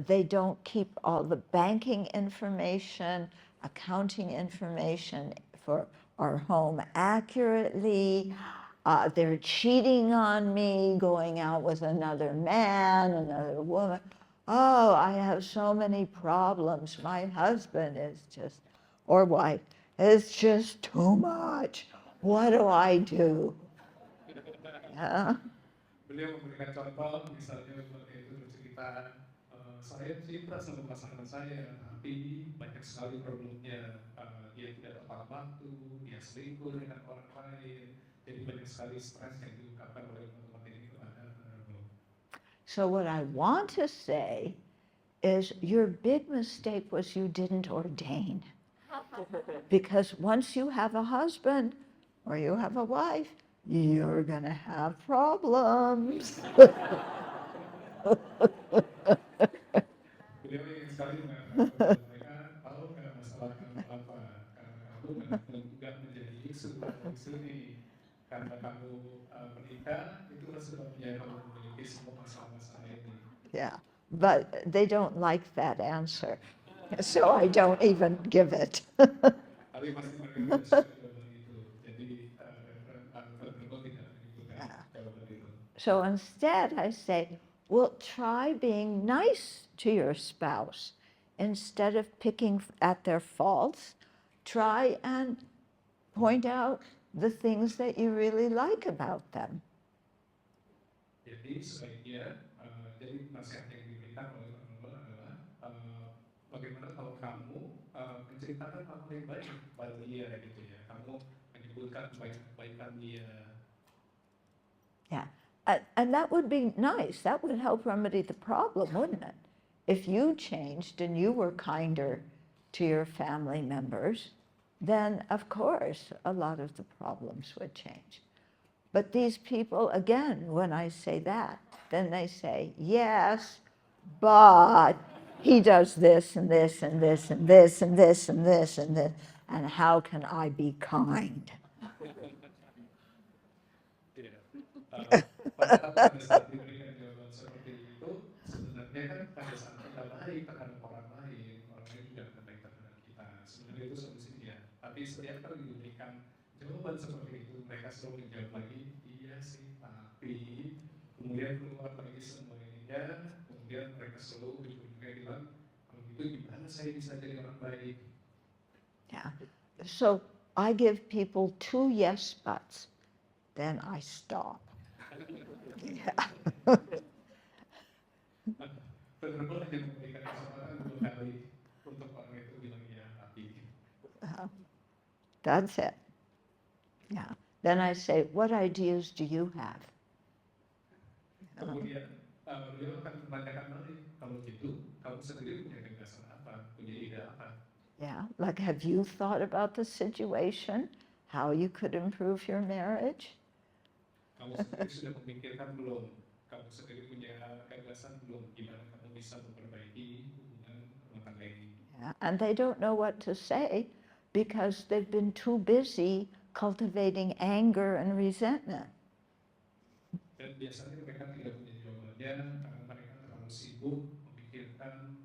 They don't keep all the banking information, accounting information for our home accurately. They're cheating on me, going out with another man, another woman. Oh, I have so many problems. My husband is just, or wife, is just too much. What do I do? Yeah. Beliau memberikan contoh, misalnya seperti itu bercerita, saya cinta sama pasangan saya, tapi banyak sekali problemnya. Dia tidak tepat waktu, dia selingkuh dengan orang lain, jadi banyak sekali stres yang diungkapkan oleh teman-teman ini kepada Venerable. So what I want to say is your big mistake was you didn't ordain. Because once you have a husband or you have a wife, you're going to have problems. Beliau ingin sekali mengatakan mereka tahu nggak masalah kamu apa, karena kamu nggak menjadi isu atau istri, karena kamu menikah, itulah sebabnya kamu memiliki semua masalah-masalah ini. Yeah, but they don't like that answer, so I don't even give it. Tapi pasti mereka tidak suka jawaban itu, jadi Venerable tidak menyebutkan jawaban itu. So instead I say, well, try being nice to your spouse. Instead of picking at their faults, try and point out the things that you really like about them. Jadi sebaiknya, jadi nasihat yang diberikan oleh Venerable adalah bagaimana kalau kamu menceritakan hal yang baik pada dia gitu ya, kamu menyebutkan kebaikan dia. Yeah. And that would be nice. That would help remedy the problem, wouldn't it? If you changed and you were kinder to your family members, then of course a lot of the problems would change. But these people, again, when I say that, then they say, yes, but he does this and this and this and this and this and this and this, and how can I be kind? Padahal pada saat diberikan jawaban seperti itu, sebenarnya kan pada saat kita baik terhadap orang lain juga akan baik terhadap kita. Sebenarnya itu solusinya. Tapi setiap kali diberikan jawaban seperti itu, mereka selalu menjawab lagi, iya sih, tapi kemudian keluar lagi semua ininya, kemudian mereka selalu ujung-ujungnya bilang, kalau gitu gimana saya bisa jadi orang baik? Yeah. So I give people 2 yes buts, then I stop. Yeah. Venerable hanya memberikan kesempatan 2 kali untuk orang itu bilang iya, tapi. That's it. Yeah. Then I say, what ideas do you have? Kemudian beliau akan menanyakan balik, kalau gitu, kamu sendiri punya gagasan apa, punya ide apa? Yeah. Like, have you thought about the situation? How you could improve your marriage? Kamu sendiri sudah memikirkan belum? Kamu sendiri punya gagasan belum? Gimana kamu bisa memperbaiki hubungan rumah tangga ini? Yeah. And they don't know what to say because they've been too busy cultivating anger and resentment. Dan biasanya mereka tidak punya jawabannya karena mereka terlalu sibuk memikirkan,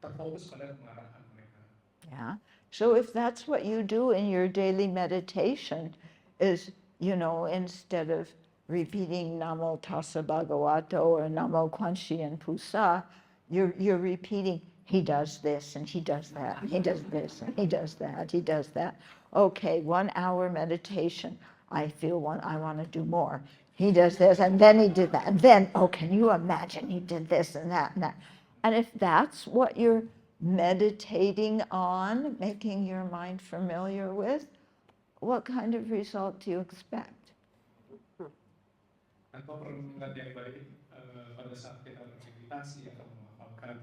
terfokus pada kemarahan mereka. Yeah. So if that's what you do in your daily meditation, is, instead of repeating Namo Tassa Bhagavato or Namo Kwanshiyan Pusa, you're repeating, he does this and he does that, and he does this and he does that, he does that. Okay, 1 hour meditation. I feel I want to do more. He does this, and then he did that. And then, can you imagine he did this and that and that. And if that's what you're meditating on, making your mind familiar with, what kind of result do you expect? Atau perlindungan yang baik pada saat kita bermeditasi atau menghafalkan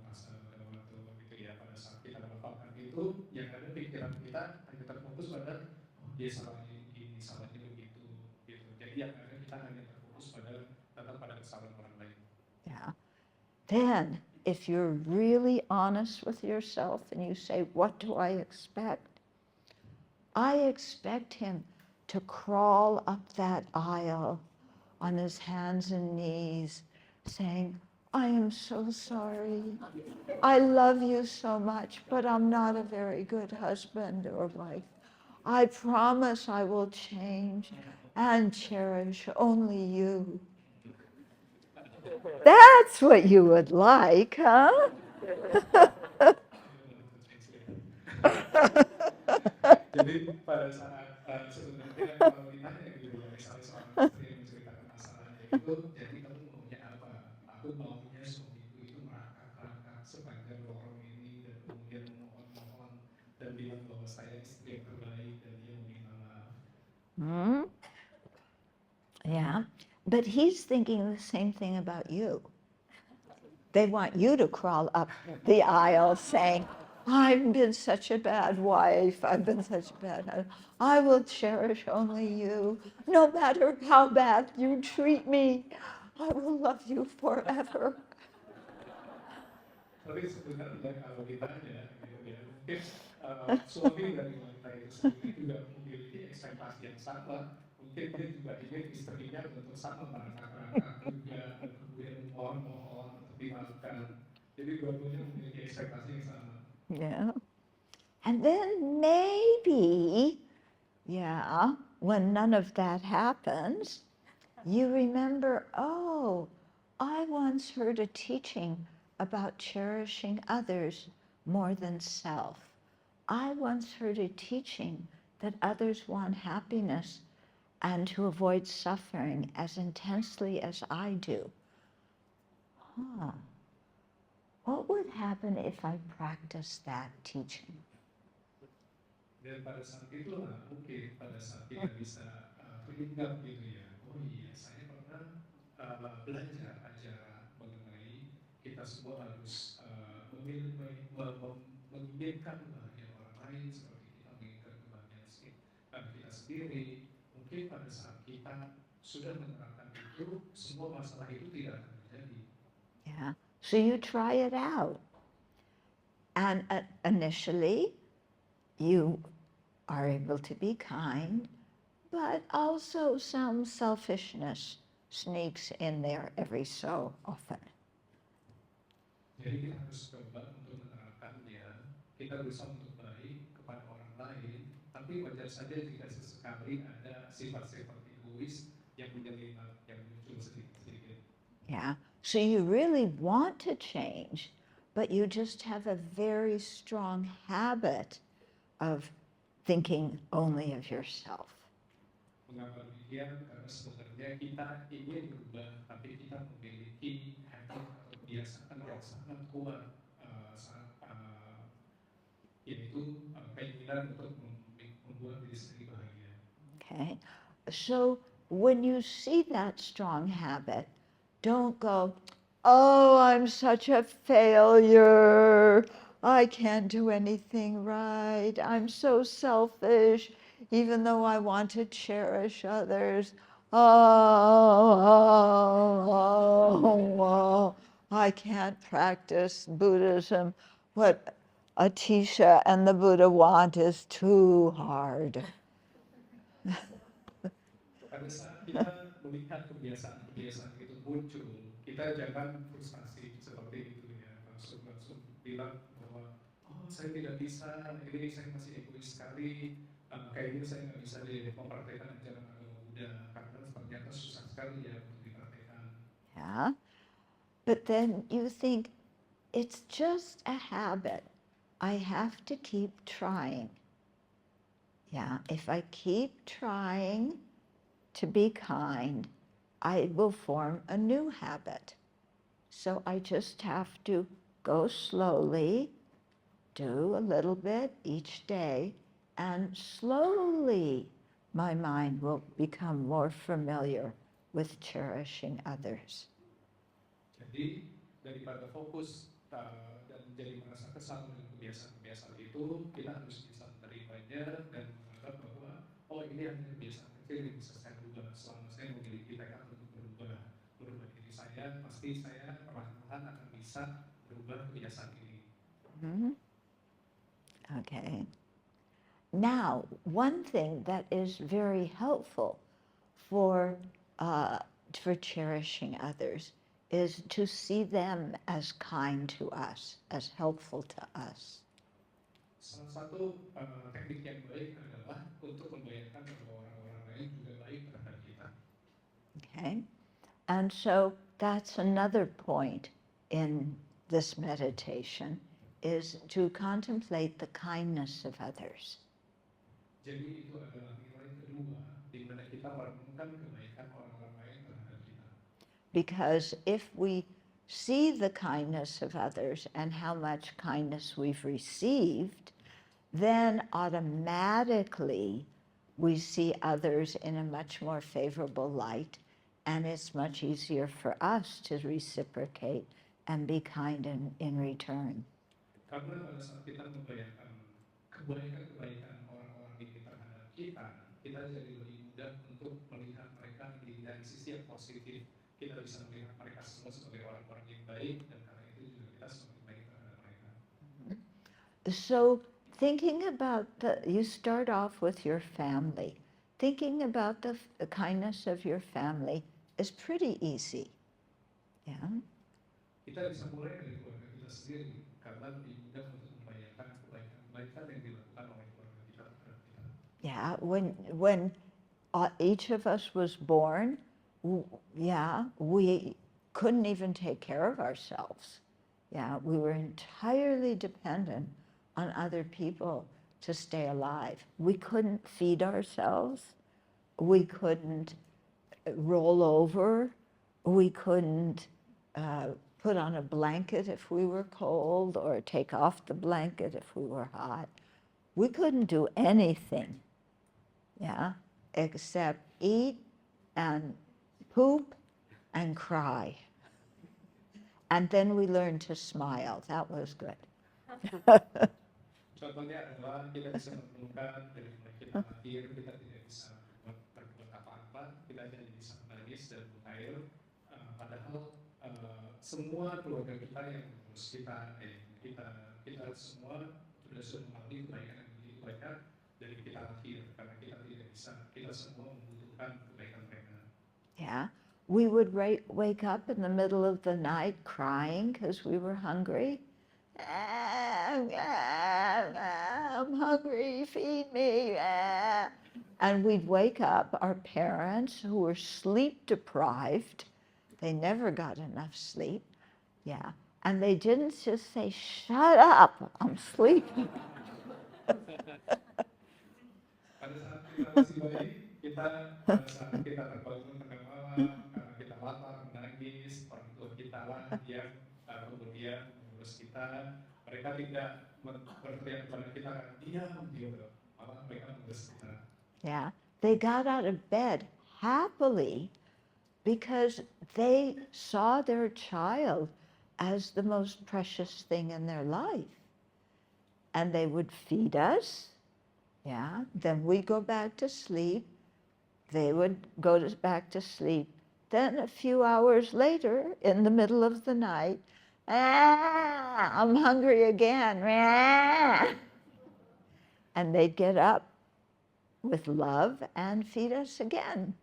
masa waktu gitu ya, pada saat kita menghafalkan itu, yang ada pikiran kita hanya terfokus pada dia salahnya ini, salahnya begitu, gitu. Jadi yang ada kita hanya terfokus tetap pada kesalahan orang lain. Yeah. Then, if you're really honest with yourself and you say, what do I expect? I expect him to crawl up that aisle on his hands and knees, saying, I am so sorry. I love you so much, but I'm not a very good husband or wife. I promise I will change and cherish only you. That's what you would like, huh? Jadi pada saat sebenarnya kalau ditanya gitu ya, misalnya seorang istri yang menceritakan masalahnya itu, jadi kamu maunya apa? Aku maunya suamiku itu merangkak-rangkak sepanjang lorong ini dan kemudian memohon-mohon dan bilang bahwa saya istri yang terbaik dan dia meminta maaf. Yeah, but he's thinking the same thing about you. They want you to crawl up the aisle saying, I've been such a bad wife, I've been such a bad husband. I will cherish only you. No matter how bad you treat me, I will love you forever. Tapi sebenarnya kalau ditanya, gitu ya, mungkin suami dari wanita itu sendiri juga memiliki ekspektasi yang sama. Mungkin dia juga ingin istrinya untuk sama merangkak-rangkak juga, dan kemudian mohon-mohon untuk dimaafkan. Jadi dua-duanya memiliki ekspektasi yang sama. Yeah. And then maybe, when none of that happens, you remember, I once heard a teaching about cherishing others more than self. I once heard a teaching that others want happiness and to avoid suffering as intensely as I do. What would happen if I practiced that teaching? Dan pada saat itulah mungkin pada saat kita bisa teringat gitu ya. Oh iya, saya pernah belajar ajaran mengenai kita semua harus menginginkan kebahagiaan orang lain seperti kita menginginkan kebahagiaan kita sendiri. Mungkin pada saat kita sudah menerapkan itu, semua masalah itu tidak akan terjadi. Yeah. So you try it out. And initially, you are able to be kind, but also some selfishness sneaks in there every so often. Jadi kita harus coba untuk menerapkannya. Kita berusaha untuk baik kepada orang lain, tapi wajar saja jika sesekali ada sifat-sifat egois yang menyelinap, yang muncul sedikit-sedikit. Yeah. So you really want to change, but you just have a very strong habit of thinking only of yourself. Mengapa demikian? Karena sebenarnya kita ingin berubah, tapi kita memiliki habit atau kebiasaan yang sangat kuat, yaitu keinginan untuk membuat diri sendiri bahagia. Okay. So when you see that strong habit, don't go, oh, I'm such a failure. I can't do anything right. I'm so selfish, even though I want to cherish others. Oh, I can't practice Buddhism. What Atisha and the Buddha want is too hard. Pada saat kita melihat kebiasaan-kebiasaan itu muncul, kita jangan frustasi seperti itu ya, langsung bilang bahwa oh saya tidak bisa, ini saya masih egois sekali, kayaknya saya nggak bisa deh mempraktekkan ajaran agama Buddha karena ternyata susah sekali ya untuk dipraktekkan. Yeah, but then you think it's just a habit. I have to keep trying. Yeah, if I keep trying to be kind, I will form a new habit. So I just have to go slowly, do a little bit each day, and slowly my mind will become more familiar with cherishing others. Jadi daripada fokus dan jadi merasa kesal dengan kebiasaan-kebiasaan itu, kita harus bisa menerimanya dan menganggap bahwa oh ini hanya kebiasaan kecil yang bisa saya rubah. Selama saya memiliki tekad untuk berubah diri saya, pasti saya perlahan-lahan akan bisa berubah kebiasaan ini. Mm-hmm. Okay. Now, one thing that is very helpful for cherishing others is to see them as kind to us, as helpful to us. Salah satu teknik yang baik adalah untuk membayangkan bahwa orang-orang lain juga baik terhadap kita. Okay, and so that's another point in this meditation, is to contemplate the kindness of others. Jadi itu adalah nilai kedua di mana kita merenungkan kebaikan orang-orang lain terhadap kita. Because if we see the kindness of others and how much kindness we've received, then automatically we see others in a much more favorable light, and it's much easier for us to reciprocate and be kind in return. Karena pada saat kita membayangkan kebaikan-kebaikan orang-orang ini terhadap kita, kita jadi lebih mudah untuk melihat mereka dari sisi yang positif. Kita bisa melihat mereka semua sebagai orang-orang yang baik, dan karena itu juga kita semakin baik terhadap mereka. So thinking about you start off with your family. Thinking about the kindness of your family is pretty easy. Yeah. Kita bisa mulai dari keluarga kita sendiri, karena lebih mudah untuk membayangkan kebaikan-kebaikan yang dilakukan oleh keluarga kita terhadap kita. Yeah, when each of us was born, we couldn't even take care of ourselves. Yeah, we were entirely dependent on other people to stay alive. We couldn't feed ourselves. We couldn't roll over. We couldn't put on a blanket if we were cold, or take off the blanket if we were hot. We couldn't do anything. Yeah, except eat and poop and cry. And then we learned to smile. That was good. Contohnya adalah kita bisa menemukan dari mulai kita lahir kita tidak bisa berbuat apa-apa, kita hanya bisa menangis dan mengalir. Padahal semua keluarga kita yang mengurus kita, kita semua sudah mengalami kebaikan yang begitu banyak dari kita lahir karena kita tidak bisa, kita semua membutuhkan kebaikan mereka. Yeah, we would wake up in the middle of the night crying because we were hungry. I'm hungry, feed me. And we'd wake up our parents who were sleep deprived. They never got enough sleep. Yeah. And they didn't just say, shut up, I'm sleeping. Pada saat kita masih bayi, pada saat kita terbangun tengah malam, karena kita lapar, menangis, orang tua kita lah yang kemudian mengurus kita. Mereka tidak berteriak kepada kita, diam, gitu. Malah mereka mengurus kita. Yeah, they got out of bed happily because they saw their child as the most precious thing in their life. And they would feed us. Yeah, then we go back to sleep. They would go back to sleep. Then a few hours later, in the middle of the night, I'm hungry again. And they'd get up with love and feed us again.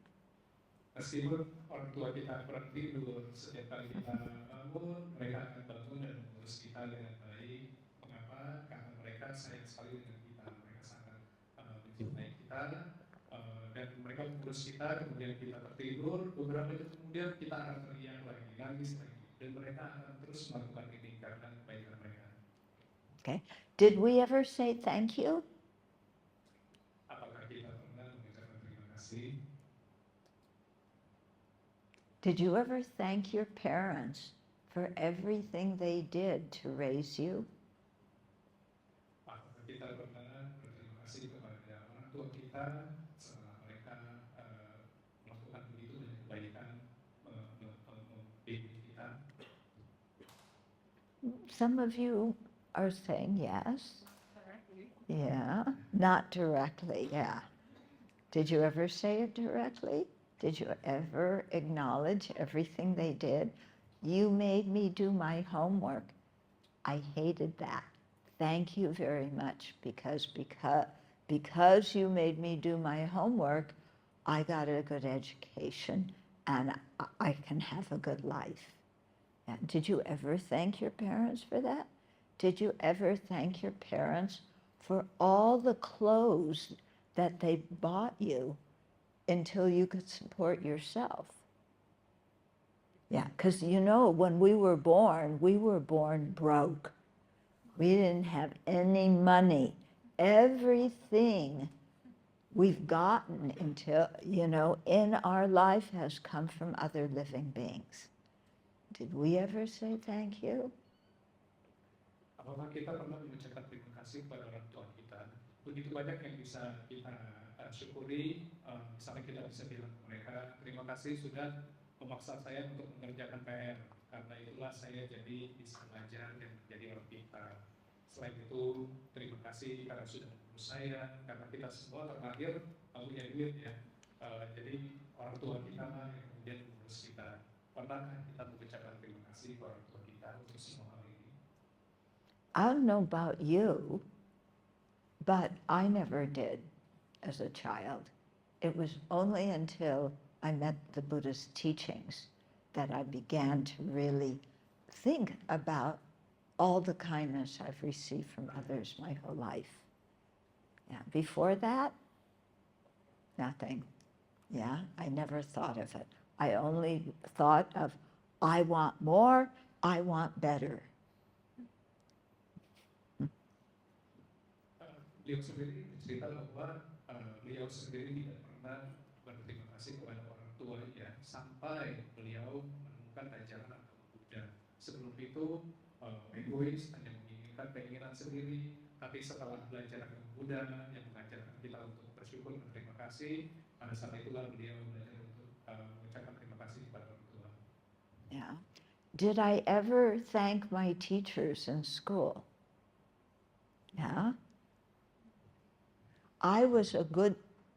Meskipun orang tua kita kurang tidur, setiap kali kita bangun, mereka akan bangun dan mengurus kita dengan baik. Mengapa? Karena mereka sayang sekali dengan kita. Mereka sangat mencintai kita dan mereka mengurus kita. Kemudian kita tertidur, beberapa jam kemudian kita akan teriak lagi, nangis lagi, dan mereka akan terus melakukan ini karena kebaikan mereka. Okay. Did we ever say thank you? Apakah kita pernah mengucapkan terima kasih? Did you ever thank your parents for everything they did to raise you? Apakah kita pernah berterima kasih kepada orang tua kita setelah mereka melakukan begitu dan kebaikan membimbing kita? Some of you are saying yes. Yeah, not directly, yeah. Did you ever say it directly? Did you ever acknowledge everything they did? You made me do my homework. I hated that. Thank you very much because you made me do my homework, I got a good education and I can have a good life. And did you ever thank your parents for that? Did you ever thank your parents for all the clothes that they bought you until you could support yourself? Yeah, because you know, when we were born broke. We didn't have any money. Everything we've gotten until, you know, in our life has come from other living beings. Did we ever say thank you? Apakah kita pernah mengucapkan terima kasih kepada orang tua kita? Begitu banyak yang bisa kita syukuri, misalnya kita bisa bilang ke mereka, terima kasih sudah memaksa saya untuk mengerjakan PR, karena itulah saya jadi bisa belajar dan menjadi orang pintar. Selain itu, terima kasih karena sudah mengurus saya, karena kita semua terlahir punya duit ya. Jadi orang tua kita lah yang kemudian mengurus kita. Pernahkah kita mengucapkan terima kasih kepada orang tua kita untuk semua hal ini? I don't know about you, but I never did as a child. It was only until I met the Buddha's teachings that I began to really think about all the kindness I've received from others my whole life. Yeah. Before that, nothing. Yeah, I never thought of it. I only thought of, I want more, I want better. Beliau sendiri cerita bahwa beliau sendiri tidak pernah berterima kasih kepada orang tua ya, sampai beliau menemukan ajaran agama Buddha. Sebelum itu egois, hanya menginginkan keinginan sendiri. Tapi setelah belajar agama Buddha yang mengajarkan kita untuk bersyukur, berterima kasih, pada saat itulah beliau belajar untuk mengucapkan terima kasih kepada orang tua. Yeah. Did I ever thank my teachers in school? Yeah. I was a good,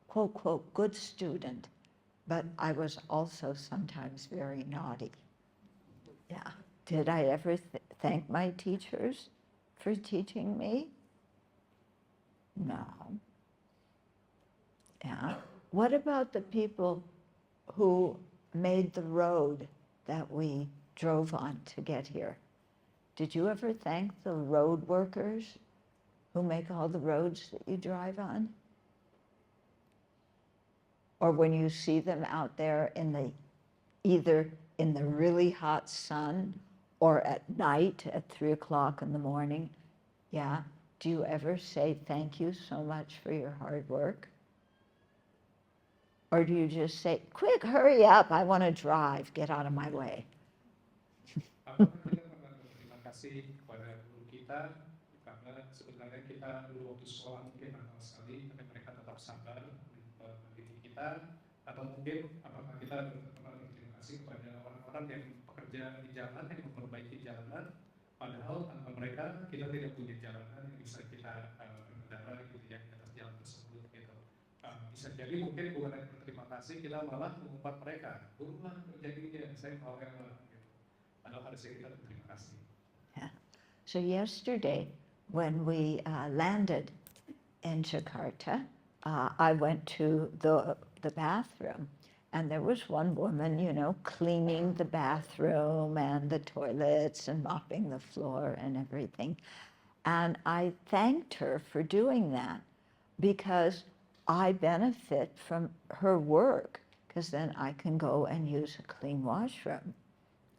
quote, quote, good student, but I was also sometimes very naughty. Yeah. Did I ever thank my teachers for teaching me? No. Yeah. What about the people who made the road that we drove on to get here? Did you ever thank the road workers who make all the roads that you drive on? Or when you see them out there in the, either in the really hot sun or at night at 3 o'clock in the morning, yeah, do you ever say thank you so much for your hard work? Or do you just say, quick, hurry up, I want to drive, get out of my way? Apakah kita pernah berterima kasih kepada guru kita karena sebenarnya kita dulu waktu sekolah mungkin nakal sekali, tapi mereka tetap sabar mendidik kita, atau mungkin apakah kita pernah berterima kasih kepada orang-orang yang bekerja di jalan yang memperbaiki jalanan, padahal tanpa mereka kita tidak punya jalanan yang bisa kita berkendara gitu ya di atas jalan tersebut gitu. Bisa jadi mungkin bukan hanya berterima kasih, kita malah mengumpat mereka, buruan kerjanya, saya mau rela. Yeah. So yesterday, when we landed in Jakarta, I went to the bathroom, and there was one woman, you know, cleaning the bathroom and the toilets and mopping the floor and everything. And I thanked her for doing that because I benefit from her work, because then I can go and use a clean washroom.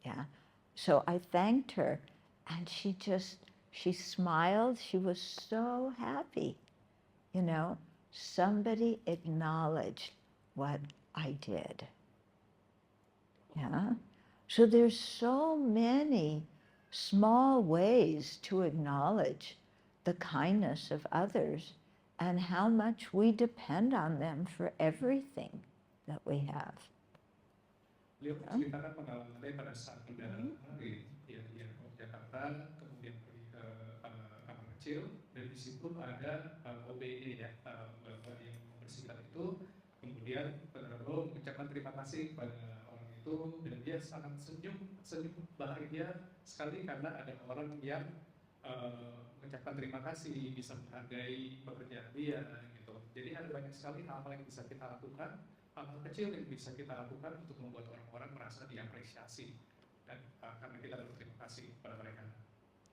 Yeah. So I thanked her, and she smiled. She was so happy. You know, somebody acknowledged what I did. Yeah. So there's so many small ways to acknowledge the kindness of others and how much we depend on them for everything that we have. Beliau menceritakan pengalamannya pada saat perjalanan kemarin, dia ke Jakarta, kemudian pergi ke kamar kecil, dan di situ ada OB-nya ya, bapak yang membersihkan itu, kemudian Venerable mengucapkan terima kasih kepada orang itu, dan dia sangat senyum bahagia sekali karena ada orang yang mengucapkan terima kasih, bisa menghargai pekerjaan dia, gitu. Jadi ada banyak sekali hal-hal yang bisa kita lakukan, hal-hal kecil yang bisa kita lakukan untuk membuat orang-orang merasa diapresiasi dan karena kita berterima kasih kepada mereka.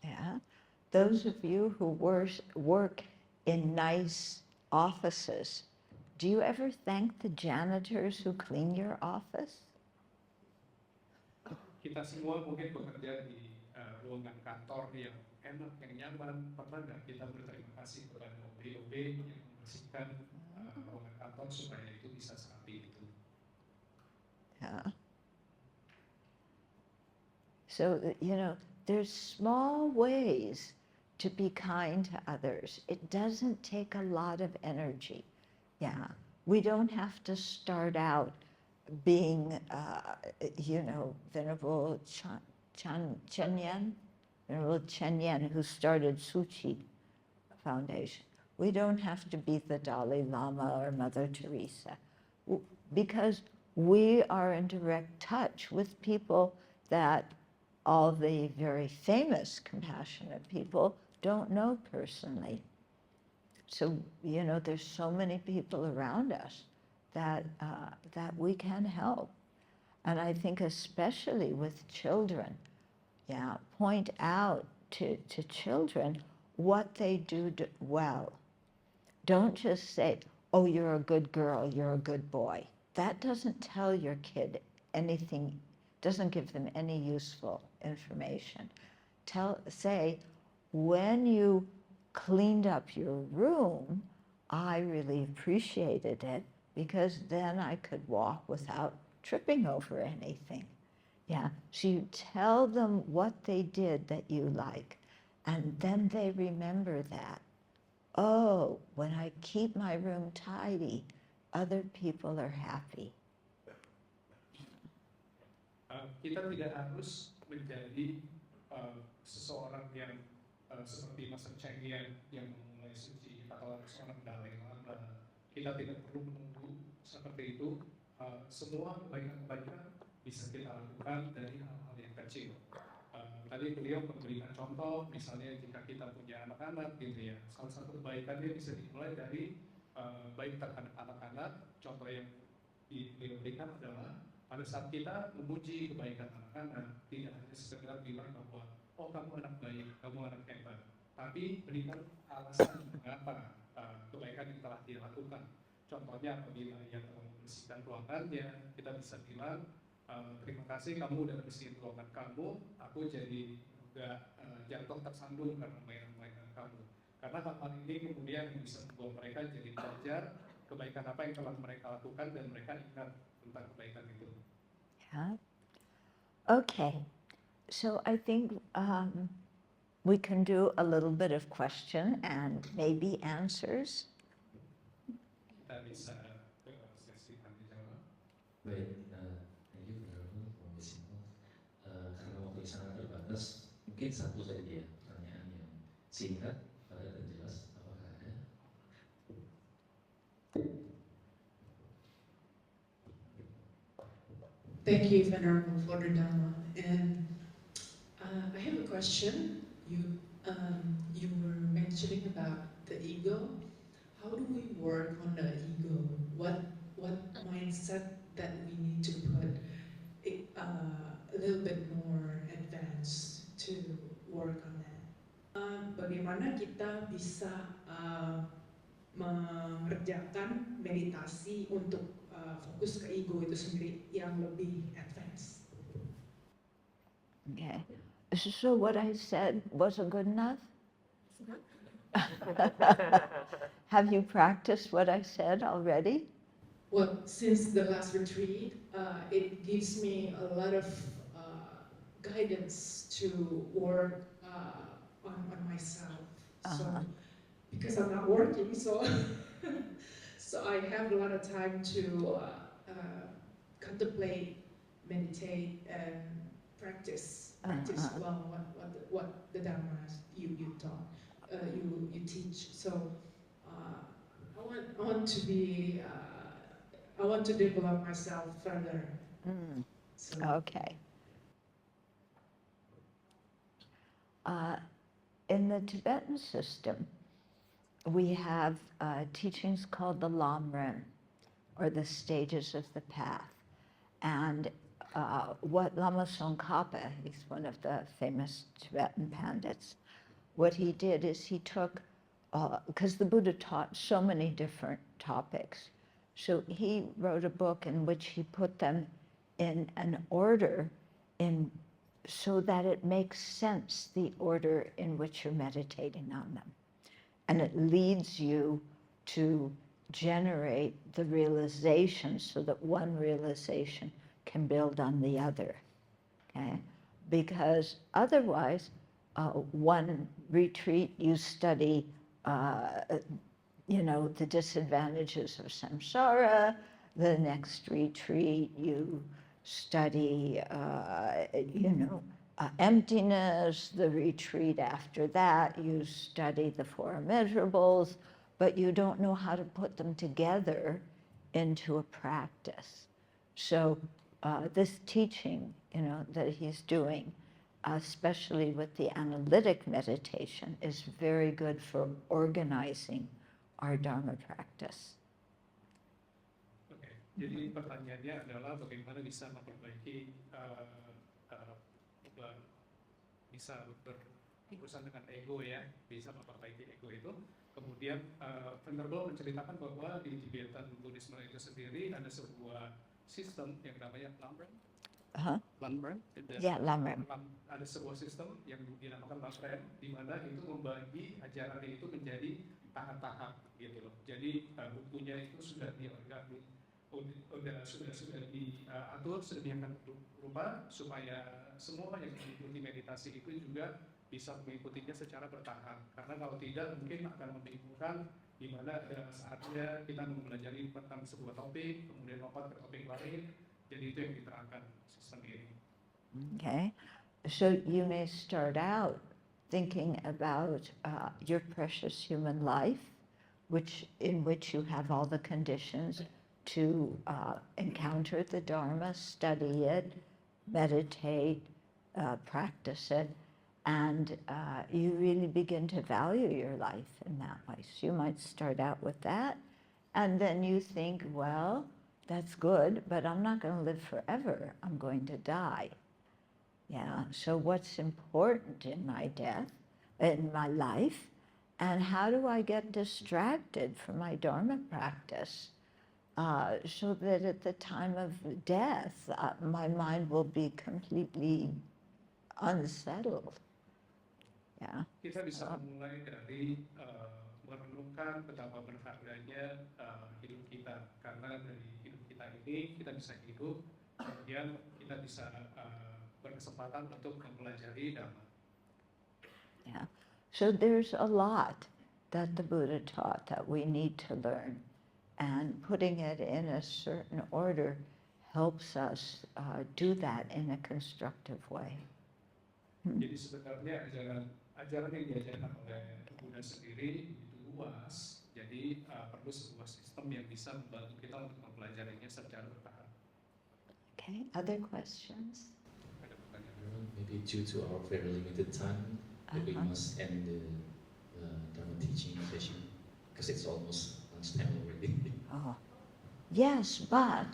Yeah, those of you who work in nice offices, do you ever thank the janitors who clean your office? Kita semua mungkin bekerja di ruangan kantor yang enak, yang nyaman. Pernah nggak kita berterima kasih kepada OB yang membersihkan ruangan kantor supaya itu bisa seperti itu? Yeah. So, you know, there's small ways to be kind to others. It doesn't take a lot of energy. Yeah. We don't have to start out being, you know, Venerable Venerable Chenyen, who started Suchi Foundation. We don't have to be the Dalai Lama or Mother Teresa, because we are in direct touch with people that all the very famous, compassionate people don't know personally. So, you know, there's so many people around us that we can help. And I think especially with children, yeah, point out to children what they do well. Don't just say, oh, you're a good girl, you're a good boy. That doesn't tell your kid anything, doesn't give them any useful information. Say, when you cleaned up your room, I really appreciated it because then I could walk without tripping over anything. Yeah, so you tell them what they did that you like, and then they remember that. Oh, when I keep my room tidy, other people are happy. Kita tidak harus menjadi seseorang yang seperti Master Cheng yang memulai suci atau seorang Dalai Lama. Kita tidak perlu menunggu seperti itu. Semua kebaikan-kebaikan bisa kita lakukan dari hal-hal yang kecil. Tadi beliau memberikan contoh, misalnya jika kita punya anak-anak gitu ya, salah satu kebaikannya bisa dimulai dari baik terhadap anak-anak. Contoh yang beliau berikan adalah pada saat kita memuji kebaikan anak-anak, tidak hanya sekedar bilang bahwa oh kamu anak baik, kamu anak hebat, tapi berikan alasan mengapa kebaikan yang telah dia lakukan. Contohnya apabila ia telah membersihkan ruangannya, kita bisa bilang terima kasih kamu udah bersihin ruangan kamu, aku jadi nggak jatuh tersandung karena mainan-mainan kamu. Karena hal-hal ini kemudian bisa membuat mereka jadi belajar kebaikan apa yang telah mereka lakukan dan mereka ingat tentang kebaikan itu. Yeah. Okay, so I think we can do a little bit of question and maybe answers. Kita bisa sesi tanya jawab. Baik, thank you Venerable for this info. Karena waktu yang sangat terbatas, mungkin satu saja pertanyaan yang singkat, padat dan jelas. Apakah ada? Thank you, Venerable, for the Dharma. And I have a question. You were mentioning about the ego. How do we work on the ego? What mindset that we need to put a little bit more advanced to work on that? Bagaimana kita bisa mengerjakan meditasi untuk fokus ke ego itu sendiri yang lebih advance. Okay, so what I said wasn't good enough? Have you practiced what I said already? Well, since the last retreat, it gives me a lot of guidance to work on myself. So, because I'm not working, so I have a lot of time to contemplate, meditate, and practice well what the Dharma you taught, you teach. So I want to be I want to develop myself further. So. Okay. In the Tibetan system, we have teachings called the Lamrim, or the stages of the path. And what Lama Tsongkhapa, he's one of the famous Tibetan pandits, what he did is he took, because the Buddha taught so many different topics, so he wrote a book in which he put them in an order so that it makes sense, the order in which you're meditating on them. And it leads you to generate the realization so that one realization can build on the other, okay? Because otherwise, one retreat you study, the disadvantages of samsara, the next retreat you study, emptiness, the retreat after that you study the four immeasurables, but you don't know how to put them together into a practice. So this teaching, that he's doing, especially with the analytic meditation, is very good for organizing our Dharma practice. Oke, jadi pertanyaannya adalah bagaimana bisa memperbaiki bisa berurusan dengan ego ya, bisa memperbaiki ego itu. Kemudian Venerable menceritakan bahwa di Tibetan Buddhisme itu sendiri ada sebuah sistem yang namanya Lamrim. Lamrim? Ya, Lamrim. Ada sebuah sistem yang dinamakan Lamrim, di mana itu membagi ajaran itu menjadi tahap-tahap gitu loh. Jadi bukunya itu sudah sudah diatur sedemikian rupa supaya semua yang mengikuti meditasi itu juga bisa mengikutinya secara bertahap. Karena kalau tidak mungkin akan membingungkan di mana ada saatnya kita mempelajari tentang sebuah topik, kemudian lompat ke topik lain. Jadi itu yang diterangkan sistem ini. Okay, so you may start out thinking about your precious human life, in which you have all the conditions to encounter the Dharma, study it, meditate, practice it, and you really begin to value your life in that way. So you might start out with that, and then you think, well, that's good, but I'm not going to live forever. I'm going to die. Yeah, so what's important in my death, in my life, and how do I get distracted from my Dharma practice so that at the time of death, my mind will be completely unsettled. Yeah. Kita bisa memulai dari merenungkan betapa berharganya hidup kita, karena dari hidup kita ini kita bisa hidup, kemudian kita bisa berkesempatan untuk mempelajari Dharma. Yeah. So there's a lot that the Buddha taught that we need to learn, and putting it in a certain order helps us do that in a constructive way. Jadi sebenarnya ajaran yang diajarkan oleh Buddha sendiri itu luas, jadi perlu sebuah sistem yang bisa membantu kita untuk mempelajarinya secara bertahap. Okay, other questions? Ada pertanyaan? Maybe due to our very limited time, we must end the Dharma teaching session because it's almost lunchtime already. Oh, yes, but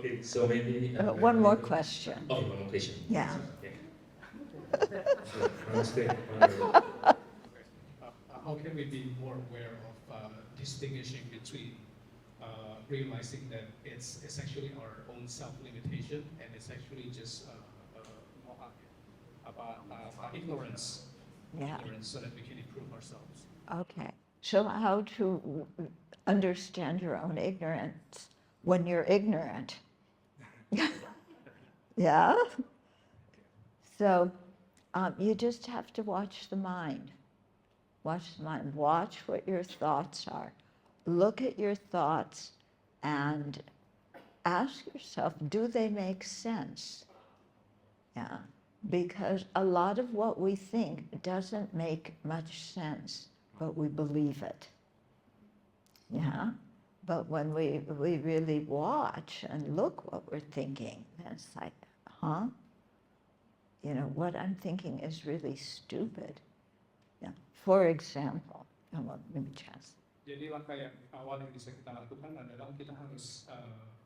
Okay, so maybe one more question. Oh, one more question. Yeah. How can we be more aware of distinguishing between realizing that it's actually our own self-limitation and it's actually just ignorance, Yeah. ignorance, so that we can improve ourselves. Okay. So how to understand your own ignorance when you're ignorant? Yeah? So you just have to watch the mind. Watch the mind. Watch what your thoughts are. Look at your thoughts and ask yourself, do they make sense? Yeah. Because a lot of what we think doesn't make much sense, but we believe it. Yeah? But when we really watch and look what we're thinking, then it's like, huh? You know, what I'm thinking is really stupid. Yeah. For example, well, let me just. Jadi langkah yang awal yang bisa kita lakukan adalah kita harus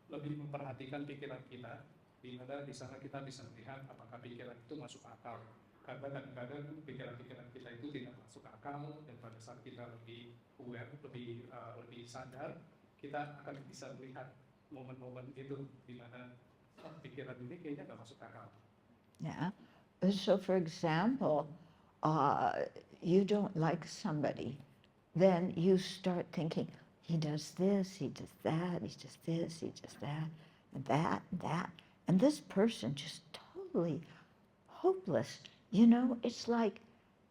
lebih memperhatikan pikiran kita, di mana di sana kita bisa melihat apakah pikiran itu masuk akal. Karena kadang-kadang pikiran-pikiran kita itu tidak masuk akal, dan pada saat kita lebih aware, lebih sadar, kita akan bisa melihat momen-momen itu di mana pikiran ini kayaknya nggak masuk akal. Yeah. So, for example, you don't like somebody, then you start thinking, he does this, he does that, he does this, he does that, and that, and that. And this person just totally hopeless. You know, it's like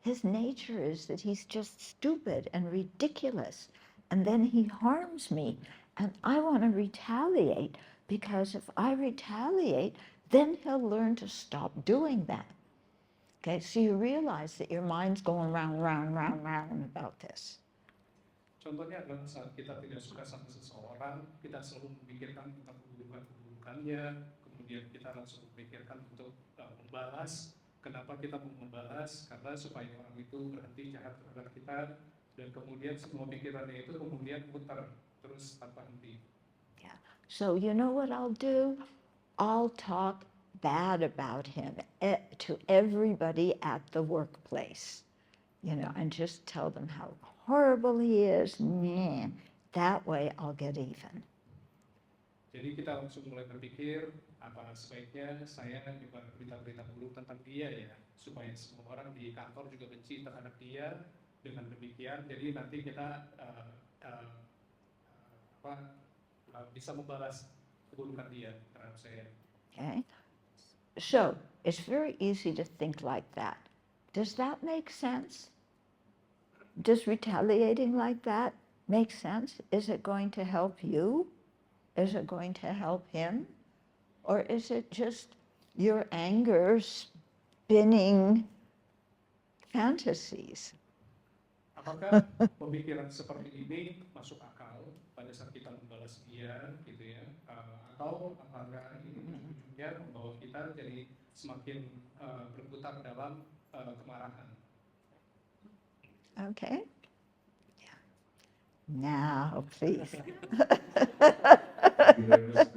his nature is that he's just stupid and ridiculous. And then he harms me. And I want to retaliate, because if I retaliate, then he'll learn to stop doing that. Okay, so you realize that your mind's going round about this. Contohnya adalah saat kita tidak suka sama seseorang, kita selalu memikirkan tentang keburukan-keburukannya, kemudian kita langsung memikirkan untuk membalas. Kenapa kita mau membalas? Karena supaya orang itu berhenti jahat terhadap kita, dan kemudian semua pikirannya itu kemudian putar terus tanpa henti. Yeah. So you know what I'll do? I'll talk bad about him to everybody at the workplace, you know, and just tell them how horrible he is. That way I'll get even. Jadi kita langsung mulai berpikir, apa sebaiknya saya juga berita-berita buruk tentang dia ya, supaya semua orang di kantor juga benci terhadap dia. Dengan demikian, jadi nanti kita bisa membalas keburukan dia terhadap saya. Okay? So it's very easy to think like that. Does that make sense? Does retaliating like that make sense? Is it going to help you? Is it going to help him? Or is it just your anger spinning fantasies? Apakah pemikiran seperti ini masuk akal pada saat kita membalas dia, gitu ya? Atau apakah ini ujung-ujungnya membawa kita jadi semakin berputar dalam kemarahan? Okay? Yeah. Now, please. Thank you very much.